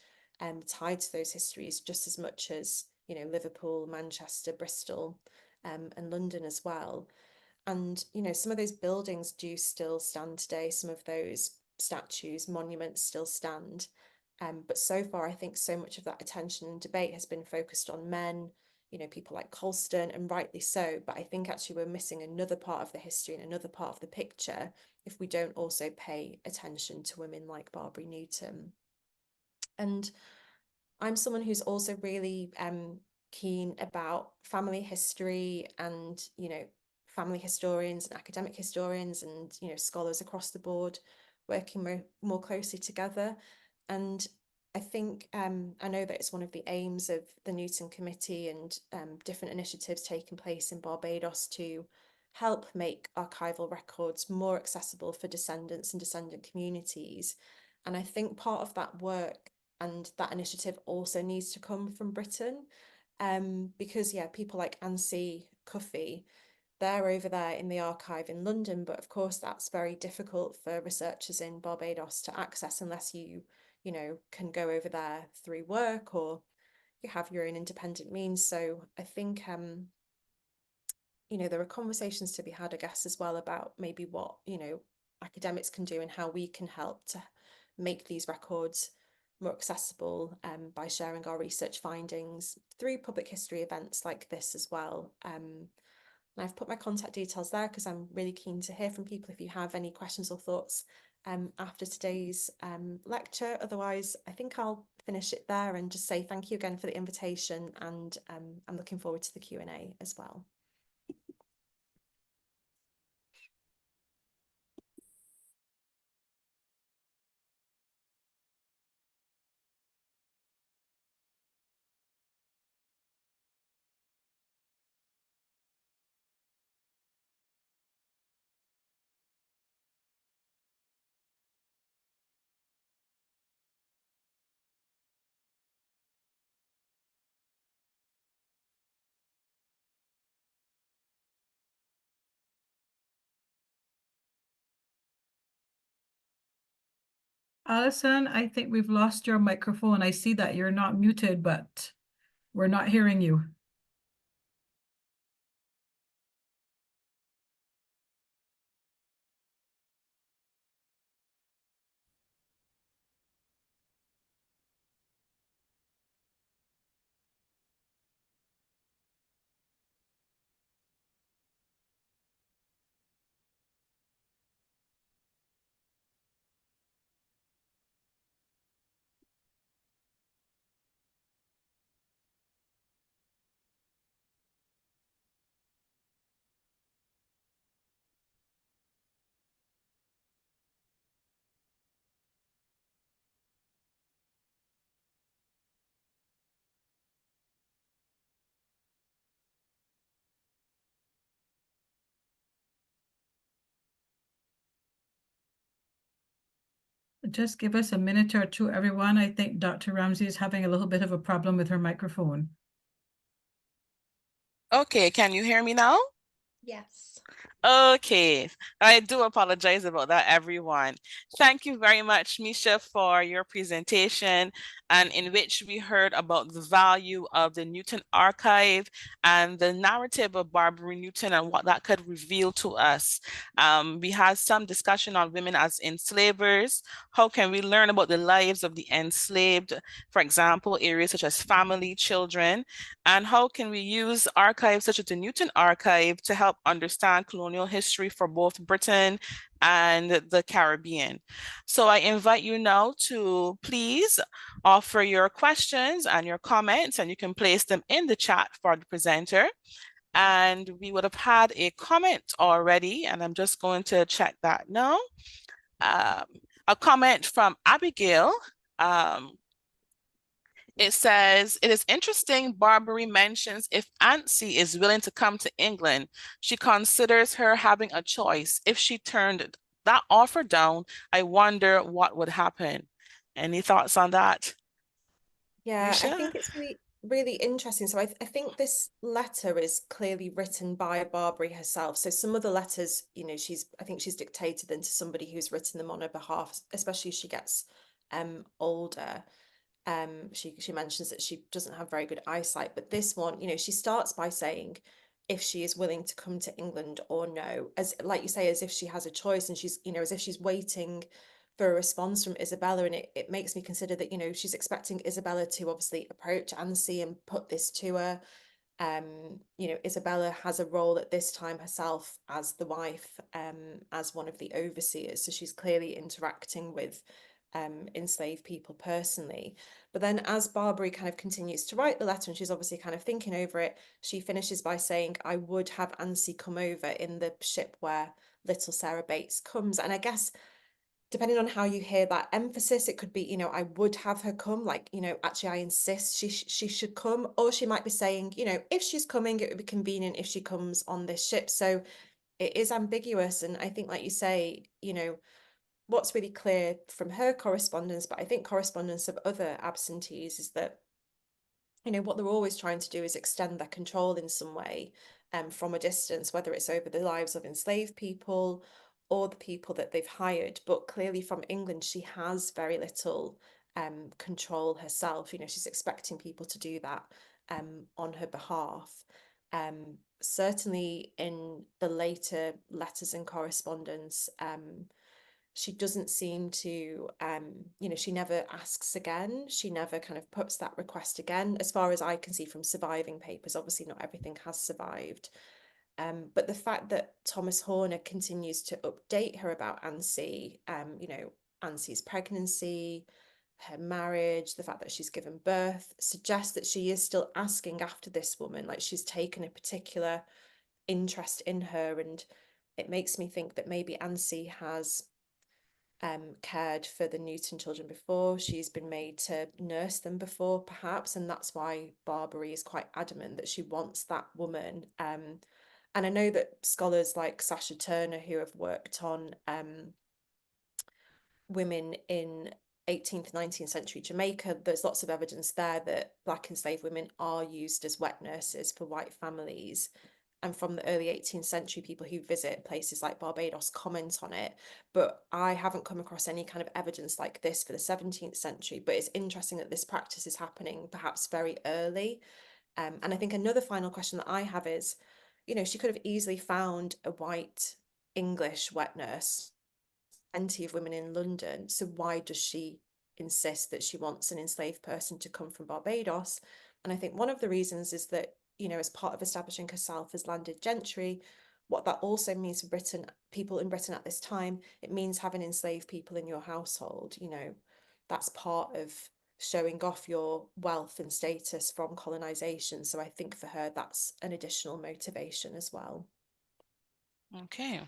tied to those histories just as much as, you know, Liverpool, Manchester, Bristol, and London as well. And, you know, some of those buildings do still stand today. Some of those statues, monuments still stand. But so far, I think so much of that attention and debate has been focused on men, you know, people like Colston, and rightly so. But I think actually we're missing another part of the history and another part of the picture if we don't also pay attention to women like Barbary Newton. And I'm someone who's also really keen about family history and, you know, family historians and academic historians and, you know, scholars across the board working more closely together. And I think I know that it's one of the aims of the Newton Committee and different initiatives taking place in Barbados to help make archival records more accessible for descendants and descendant communities. And I think part of that work and that initiative also needs to come from Britain, because yeah, people like Ansi Cuffy, they're over there in the archive in London, but of course that's very difficult for researchers in Barbados to access unless you know, can go over there through work or you have your own independent means. So I think you know, there are conversations to be had, I guess, as well about maybe what, you know, academics can do and how we can help to make these records more accessible by sharing our research findings through public history events like this as well. And I've put my contact details there because I'm really keen to hear from people if you have any questions or thoughts after today's lecture. Otherwise, I think I'll finish it there and just say thank you again for the invitation, and I'm looking forward to the Q&A as well. Alison, I think we've lost your microphone. I see that you're not muted, but we're not hearing you. Just give us a minute or two, everyone. I think Dr. Ramsey is having a little bit of a problem with her microphone. Okay, can you hear me now? Yes. Okay, I do apologize about that, everyone. Thank you very much, Misha, for your presentation, and in which we heard about the value of the Newton Archive and the narrative of Barbary Newton and what that could reveal to us. We had some discussion on women as enslavers. How can we learn about the lives of the enslaved, for example, areas such as family, children, and how can we use archives such as the Newton Archive to help understand colonial history for both Britain and the Caribbean. So I invite you now to please offer your questions and your comments, and you can place them in the chat for the presenter. And we would have had a comment already, and I'm just going to check that now. A comment from Abigail. It says, it is interesting Barbary mentions if Ansi is willing to come to England, she considers her having a choice. If she turned that offer down, I wonder what would happen. Any thoughts on that? Yeah, I Misha? think it's really interesting. So I think this letter is clearly written by Barbary herself. So some of the letters, you know, I think she's dictated them to somebody who's written them on her behalf, especially as she gets older. She mentions that she doesn't have very good eyesight, but this one, you know, she starts by saying if she is willing to come to England or no, as like you say, as if she has a choice, and she's, you know, as if she's waiting for a response from Isabella. And it makes me consider that, you know, she's expecting Isabella to obviously approach Ansi and put this to her. You know, Isabella has a role at this time herself as the wife, as one of the overseers, so she's clearly interacting with enslaved people personally. But then as Barbary kind of continues to write the letter, and she's obviously kind of thinking over it, she finishes by saying, I would have Ansi come over in the ship where little Sarah Bates comes. And I guess depending on how you hear that emphasis, it could be, you know, I would have her come, like, you know, actually I insist she should come. Or she might be saying, you know, if she's coming, it would be convenient if she comes on this ship. So it is ambiguous. And I think, like you say, you know, what's really clear from her correspondence, but I think correspondence of other absentees, is that, you know, what they're always trying to do is extend their control in some way, from a distance, whether it's over the lives of enslaved people or the people that they've hired. But clearly from England, she has very little control herself. You know, she's expecting people to do that on her behalf. Certainly in the later letters and correspondence, she doesn't seem to, you know, she never asks again. She never kind of puts that request again, as far as I can see from surviving papers. Obviously, not everything has survived. But the fact that Thomas Horner continues to update her about Ansi, you know, Ansi's pregnancy, her marriage, the fact that she's given birth, suggests that she is still asking after this woman, like she's taken a particular interest in her. And it makes me think that maybe Ansi has cared for the Newton children before. She's been made to nurse them before, perhaps, and that's why Barbary is quite adamant that she wants that woman. And I know that scholars like Sasha Turner, who have worked on women in 18th, 19th century Jamaica, there's lots of evidence there that Black enslaved women are used as wet nurses for white families. And from the early 18th century, people who visit places like Barbados comment on it. But I haven't come across any kind of evidence like this for the 17th century. But it's interesting that this practice is happening perhaps very early. And I think another final question that I have is, you know, she could have easily found a white English wet nurse, plenty of women in London. So why does she insist that she wants an enslaved person to come from Barbados? And I think one of the reasons is that, you know, as part of establishing herself as landed gentry, what that also means for Britain, people in Britain at this time, it means having enslaved people in your household. You know, that's part of showing off your wealth and status from colonization. So I think for her, that's an additional motivation as well. Okay.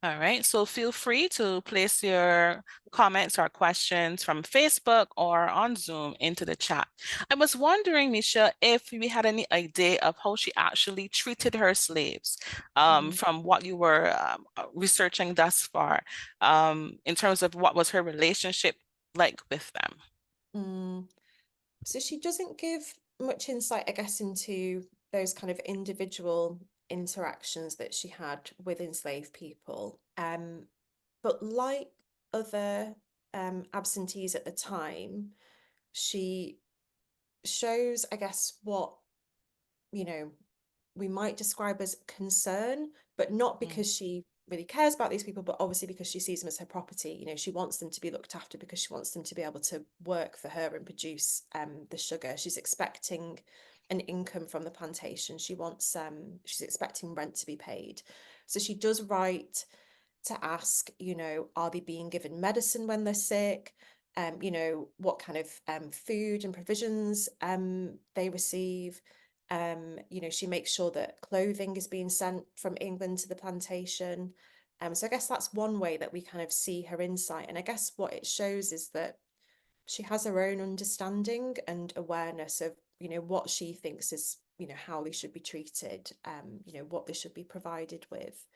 All right, so feel free to place your comments or questions from Facebook or on Zoom into the chat. I was wondering, Misha, if we had any idea of how she actually treated her slaves, from what you were researching thus far, in terms of what was her relationship like with them. So she doesn't give much insight, I guess, into those kind of individual interactions that she had with enslaved people. But like other absentees at the time, she shows, I guess, what, you know, we might describe as concern, but not because she really cares about these people, but obviously because she sees them as her property. You know, she wants them to be looked after because she wants them to be able to work for her and produce the sugar. She's expecting an income from the plantation. She wants she's expecting rent to be paid. So she does write to ask, you know, are they being given medicine when they're sick? You know, what kind of food and provisions they receive. You know, she makes sure that clothing is being sent from England to the plantation. So I guess that's one way that we kind of see her insight. And I guess what it shows is that she has her own understanding and awareness of, you know, what she thinks is, you know, how they should be treated, you know, what they should be provided with.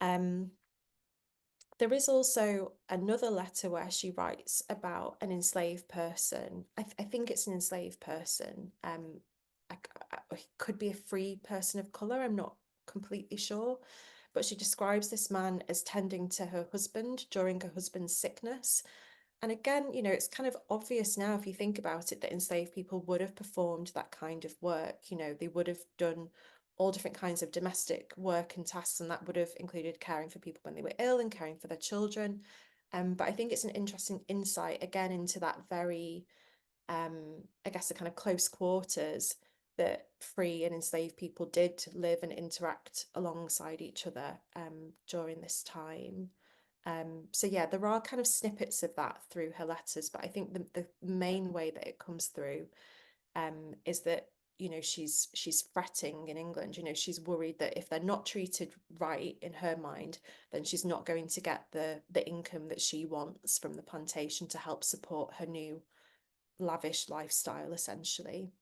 There is also another letter where she writes about an enslaved person. I think it's an enslaved person. It could be a free person of colour. I'm not completely sure. But she describes this man as tending to her husband during her husband's sickness. And again, you know, it's kind of obvious now if you think about it that enslaved people would have performed that kind of work. You know, they would have done all different kinds of domestic work and tasks, and that would have included caring for people when they were ill and caring for their children. But I think it's an interesting insight again into that very, I guess, the kind of close quarters that free and enslaved people did live and interact alongside each other during this time. So yeah, there are kind of snippets of that through her letters, but I think the main way that it comes through is that, you know, she's fretting in England. You know, she's worried that if they're not treated right in her mind, then she's not going to get the income that she wants from the plantation to help support her new lavish lifestyle, essentially.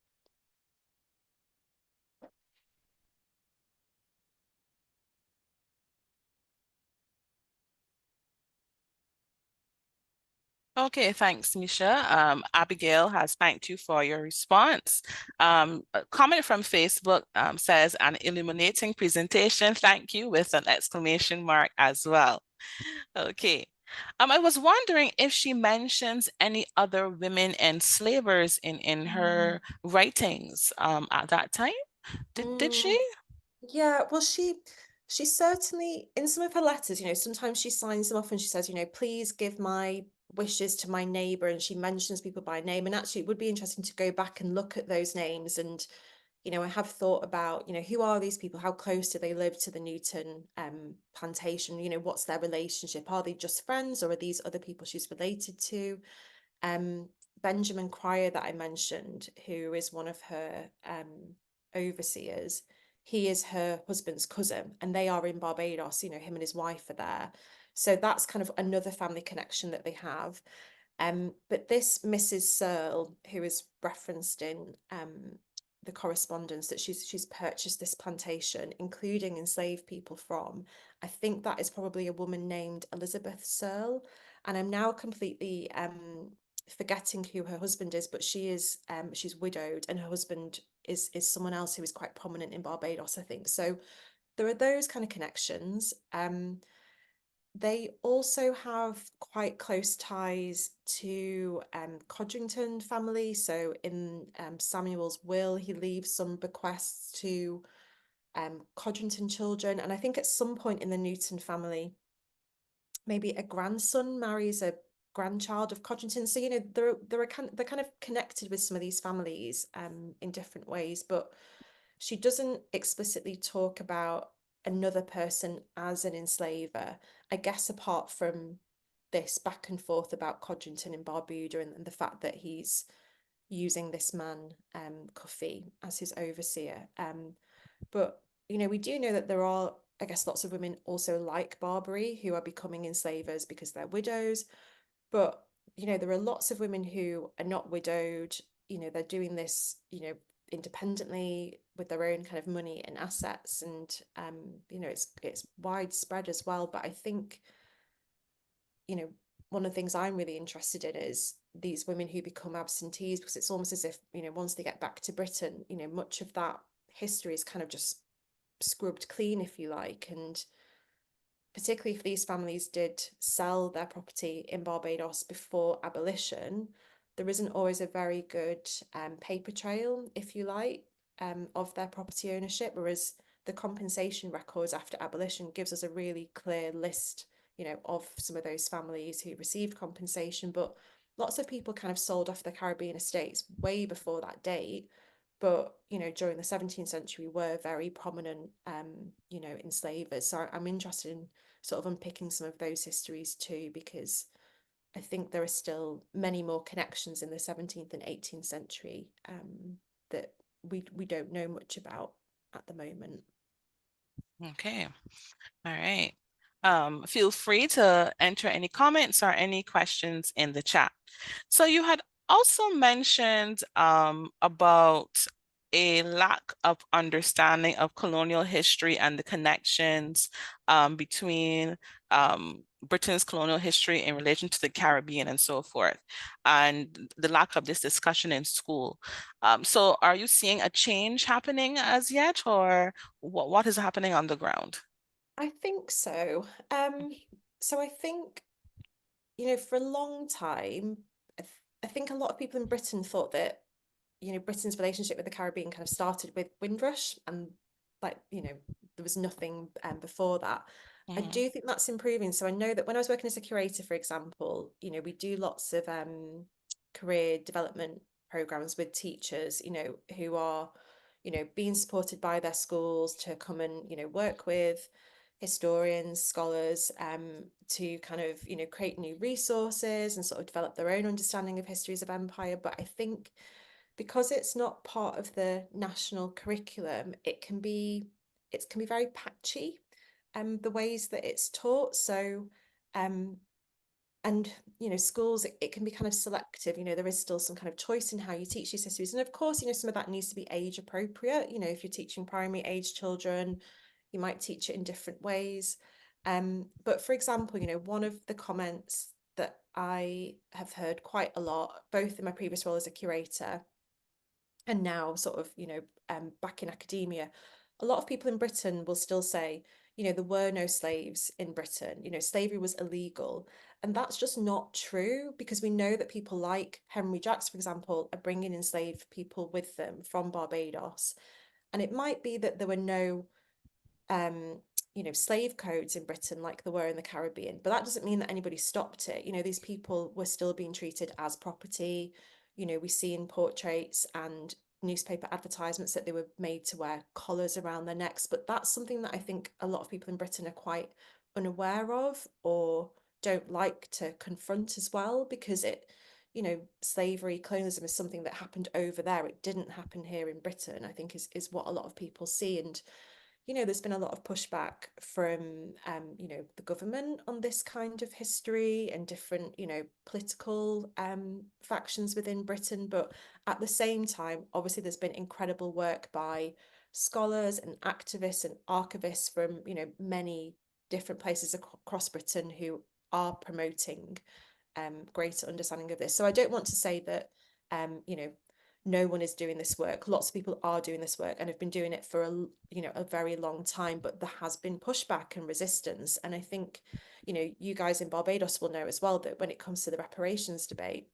Okay, thanks, Misha. Abigail has thanked you for your response. A comment from Facebook says, an illuminating presentation. Thank you, with an exclamation mark as well. Okay. I was wondering if she mentions any other women enslavers in her writings at that time. Did she? Yeah, well, she certainly, in some of her letters, you know, sometimes she signs them off and she says, you know, please give my wishes to my neighbor, and she mentions people by name. And actually, it would be interesting to go back and look at those names. And, you know, I have thought about, you know, who are these people? How close do they live to the Newton plantation? You know, what's their relationship? Are they just friends, or are these other people she's related to? Benjamin Cryer that I mentioned, who is one of her overseers, he is her husband's cousin, and they are in Barbados. You know, him and his wife are there. So that's kind of another family connection that they have. But this Mrs. Searle, who is referenced in the correspondence that she's purchased this plantation, including enslaved people from, I think that is probably a woman named Elizabeth Searle. And I'm now completely forgetting who her husband is, but she's widowed, and her husband is someone else who is quite prominent in Barbados, I think. So there are those kind of connections. They also have quite close ties to Codrington family. So in Samuel's will, he leaves some bequests to Codrington children, and I think at some point in the Newton family, maybe a grandson marries a grandchild of Codrington. So, you know, they're kind of connected with some of these families in different ways, but she doesn't explicitly talk about another person as an enslaver, I guess, apart from this back and forth about Codrington in Barbuda, and the fact that he's using this man, Cuffy, as his overseer. But, you know, we do know that there are, I guess, lots of women also like Barbary who are becoming enslavers because they're widows. But, you know, there are lots of women who are not widowed. You know, they're doing this, you know, independently with their own kind of money and assets. And, you know, it's widespread as well. But I think, you know, one of the things I'm really interested in is these women who become absentees, because it's almost as if, you know, once they get back to Britain, you know, much of that history is kind of just scrubbed clean, if you like. And particularly if these families did sell their property in Barbados before abolition, there isn't always a very good paper trail, if you like, of their property ownership, whereas the compensation records after abolition gives us a really clear list, you know, of some of those families who received compensation. But lots of people kind of sold off their Caribbean estates way before that date. But, you know, during the 17th century were very prominent, you know, enslavers. So I'm interested in sort of unpicking some of those histories too, because I think there are still many more connections in the 17th and 18th century that we don't know much about at the moment. Okay. All right. Feel free to enter any comments or any questions in the chat. So you had also mentioned about a lack of understanding of colonial history and the connections between Britain's colonial history in relation to the Caribbean and so forth, and the lack of this discussion in school. So are you seeing a change happening as yet, or what is happening on the ground? I think so. So I think, for a long time, I think a lot of people in Britain thought that, Britain's relationship with the Caribbean kind of started with Windrush, and there was nothing before that. I do think that's improving. So I know that when I was working as a curator, for example, we do lots of career development programs with teachers, who are, being supported by their schools to come and, work with historians, scholars, to kind of, create new resources and sort of develop their own understanding of histories of empire. But I think because it's not part of the national curriculum, it can be very patchy, the ways that it's taught. So and schools, it can be kind of selective. There is still some kind of choice in how you teach these histories, and of course some of that needs to be age appropriate. If you're teaching primary age children, you might teach it in different ways. But for example, one of the comments that I have heard quite a lot, both in my previous role as a curator and now sort of back in academia, a lot of people in Britain will still say, there were no slaves in Britain, slavery was illegal. And that's just not true, because we know that people like Henry Jacks, for example, are bringing enslaved people with them from Barbados. And it might be that there were no slave codes in Britain like there were in the Caribbean, but that doesn't mean that anybody stopped it. These people were still being treated as property. We see in portraits and newspaper advertisements that they were made to wear collars around their necks, but that's something that I think a lot of people in Britain are quite unaware of, or don't like to confront as well, because slavery, colonialism is something that happened over there. It didn't happen here in Britain, I think is what a lot of people see. And there's been a lot of pushback from, the government on this kind of history and different, political factions within Britain. But at the same time, obviously, there's been incredible work by scholars and activists and archivists from, many different places across Britain who are promoting greater understanding of this. So I don't want to say that, no one is doing this work. Lots of people are doing this work and have been doing it for a very long time, but there has been pushback and resistance. And I think, you guys in Barbados will know as well that when it comes to the reparations debate,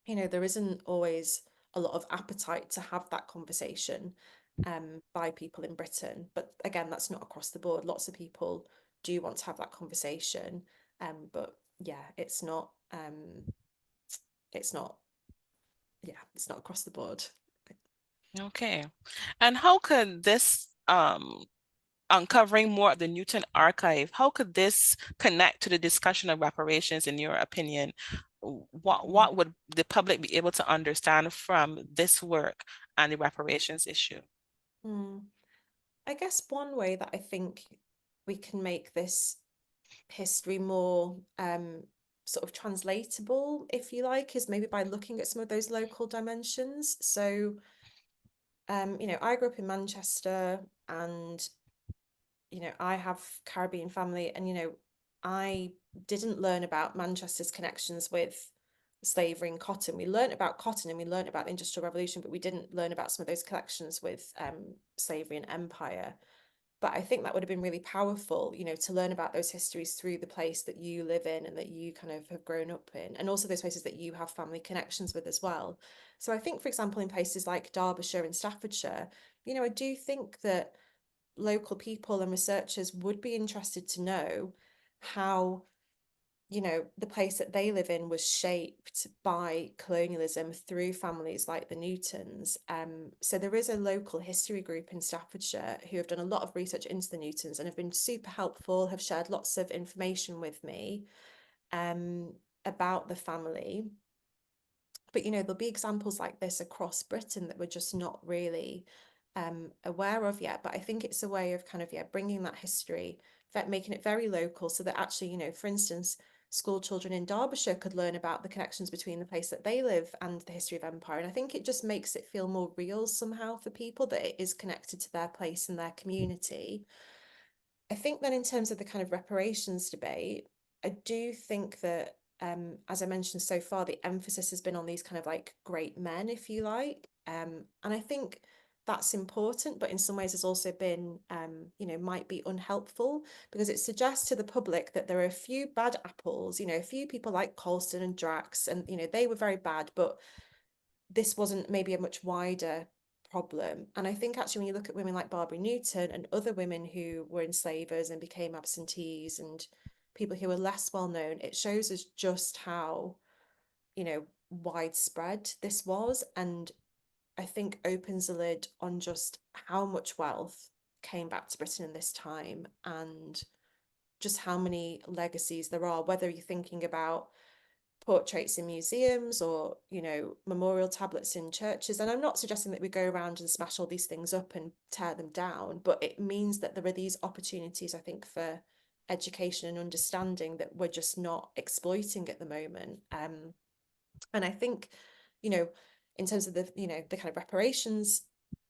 there isn't always a lot of appetite to have that conversation by people in Britain. But again, that's not across the board. Lots of people do want to have that conversation. But yeah, it's not it's not across the board. Okay. And how could this uncovering more of the Newton archive, how could this connect to the discussion of reparations, in your opinion? What would the public be able to understand from this work and the reparations issue? I guess one way that I think we can make this history more sort of translatable, if you like, is maybe by looking at some of those local dimensions. So I grew up in Manchester, and I have Caribbean family, and I didn't learn about Manchester's connections with slavery and cotton. We learned about cotton and we learned about the Industrial Revolution, but we didn't learn about some of those connections with slavery and empire. But I think that would have been really powerful, to learn about those histories through the place that you live in and that you kind of have grown up in, and also those places that you have family connections with as well. So I think, for example, in places like Derbyshire and Staffordshire, I do think that local people and researchers would be interested to know how you know, the place that they live in was shaped by colonialism through families like the Newtons. So there is a local history group in Staffordshire who have done a lot of research into the Newtons and have been super helpful, have shared lots of information with me about the family. But, you know, there'll be examples like this across Britain that we're just not really aware of yet. But I think it's a way of kind of, bringing that history, making it very local so that actually, you know, for instance, school children in Derbyshire could learn about the connections between the place that they live and the history of empire. And I think it just makes it feel more real somehow for people, that it is connected to their place and their community. I think then in terms of the kind of reparations debate, I do think that, as I mentioned so far, the emphasis has been on these kind of like great men, if you like. And I think that's important, but in some ways has also been, you know, might be unhelpful, because it suggests to the public that there are a few bad apples, you know, a few people like Colston and Drax, and, you know, they were very bad, but this wasn't maybe a much wider problem. And I think actually when you look at women like Barbara Newton and other women who were enslavers and became absentees and people who were less well known, it shows us just how, you know, widespread this was, and I think opens the lid on just how much wealth came back to Britain in this time, and just how many legacies there are, whether you're thinking about portraits in museums or, you know, memorial tablets in churches. And I'm not suggesting that we go around and smash all these things up and tear them down, but it means that there are these opportunities, I think, for education and understanding that we're just not exploiting at the moment. And I think, you know, in terms of the, you know, the kind of reparations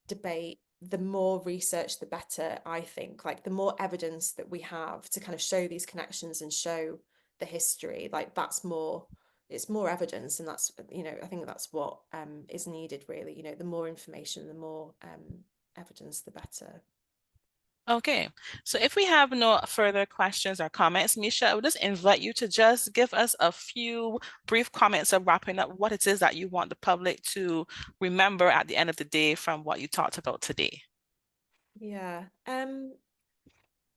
debate, the more research, the better, I think. Like, the more evidence that we have to kind of show these connections and show the history, like, that's more, it's more evidence, and that's, you know, I think that's what is needed, really. You know, the more information, the more evidence, the better. Okay, so if we have no further questions or comments, Misha, I would just invite you to just give us a few brief comments of wrapping up what it is that you want the public to remember at the end of the day from what you talked about today. Yeah.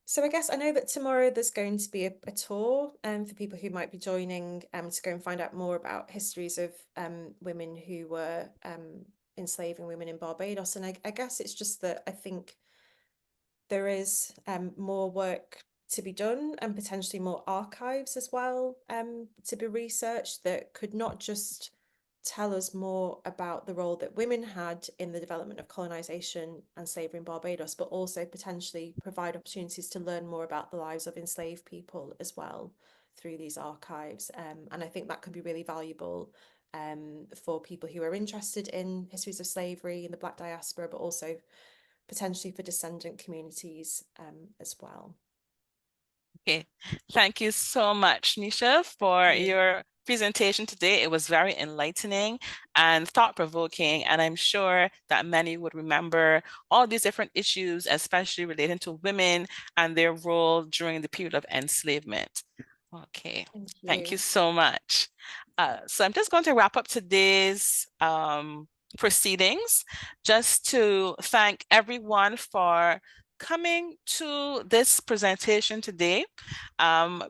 So I guess I know that tomorrow there's going to be a tour for people who might be joining to go and find out more about histories of women who were enslaving women in Barbados. And I guess it's just that I think there is more work to be done, and potentially more archives as well to be researched, that could not just tell us more about the role that women had in the development of colonization and slavery in Barbados, but also potentially provide opportunities to learn more about the lives of enslaved people as well through these archives. And I think that could be really valuable for people who are interested in histories of slavery in the Black diaspora, but also potentially for descendant communities as well. Okay, thank you so much, Nisha, for your presentation today. It was very enlightening and thought-provoking, and I'm sure that many would remember all these different issues, especially relating to women and their role during the period of enslavement. Okay, thank you so much. So I'm just going to wrap up today's proceedings, just to thank everyone for coming to this presentation today.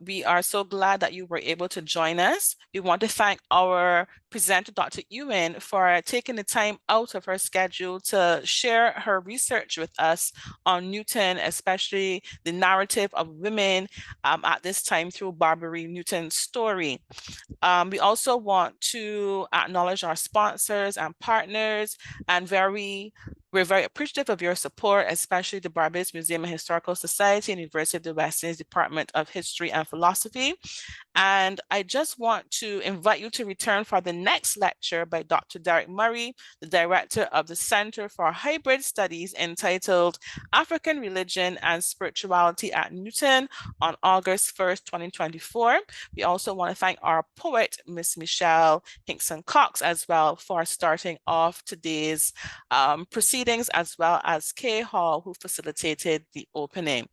We are so glad that you were able to join us. We want to thank our presenter, Dr. Ewen, for taking the time out of her schedule to share her research with us on Newton, especially the narrative of women at this time through Barbary Newton's story. We also want to acknowledge our sponsors and partners, and we're very appreciative of your support, especially the Barbados Museum Historical Society and University of the West Indies Department of History and Philosophy. And I just want to invite you to return for the next lecture by Dr. Derek Murray, the director of the Center for Hybrid Studies, entitled African Religion and Spirituality at Newton, on August 1st, 2024. We also want to thank our poet, Miss Michelle Hinkson Cox, as well, for starting off today's proceedings, as well as Kay Hall, who facilitated the opening.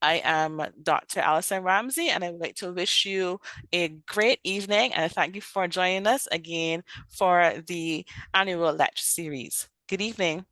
I am Dr. Allison Ramsey, and I would like to wish you a great evening, and thank you for joining us again for the annual lecture series. Good evening.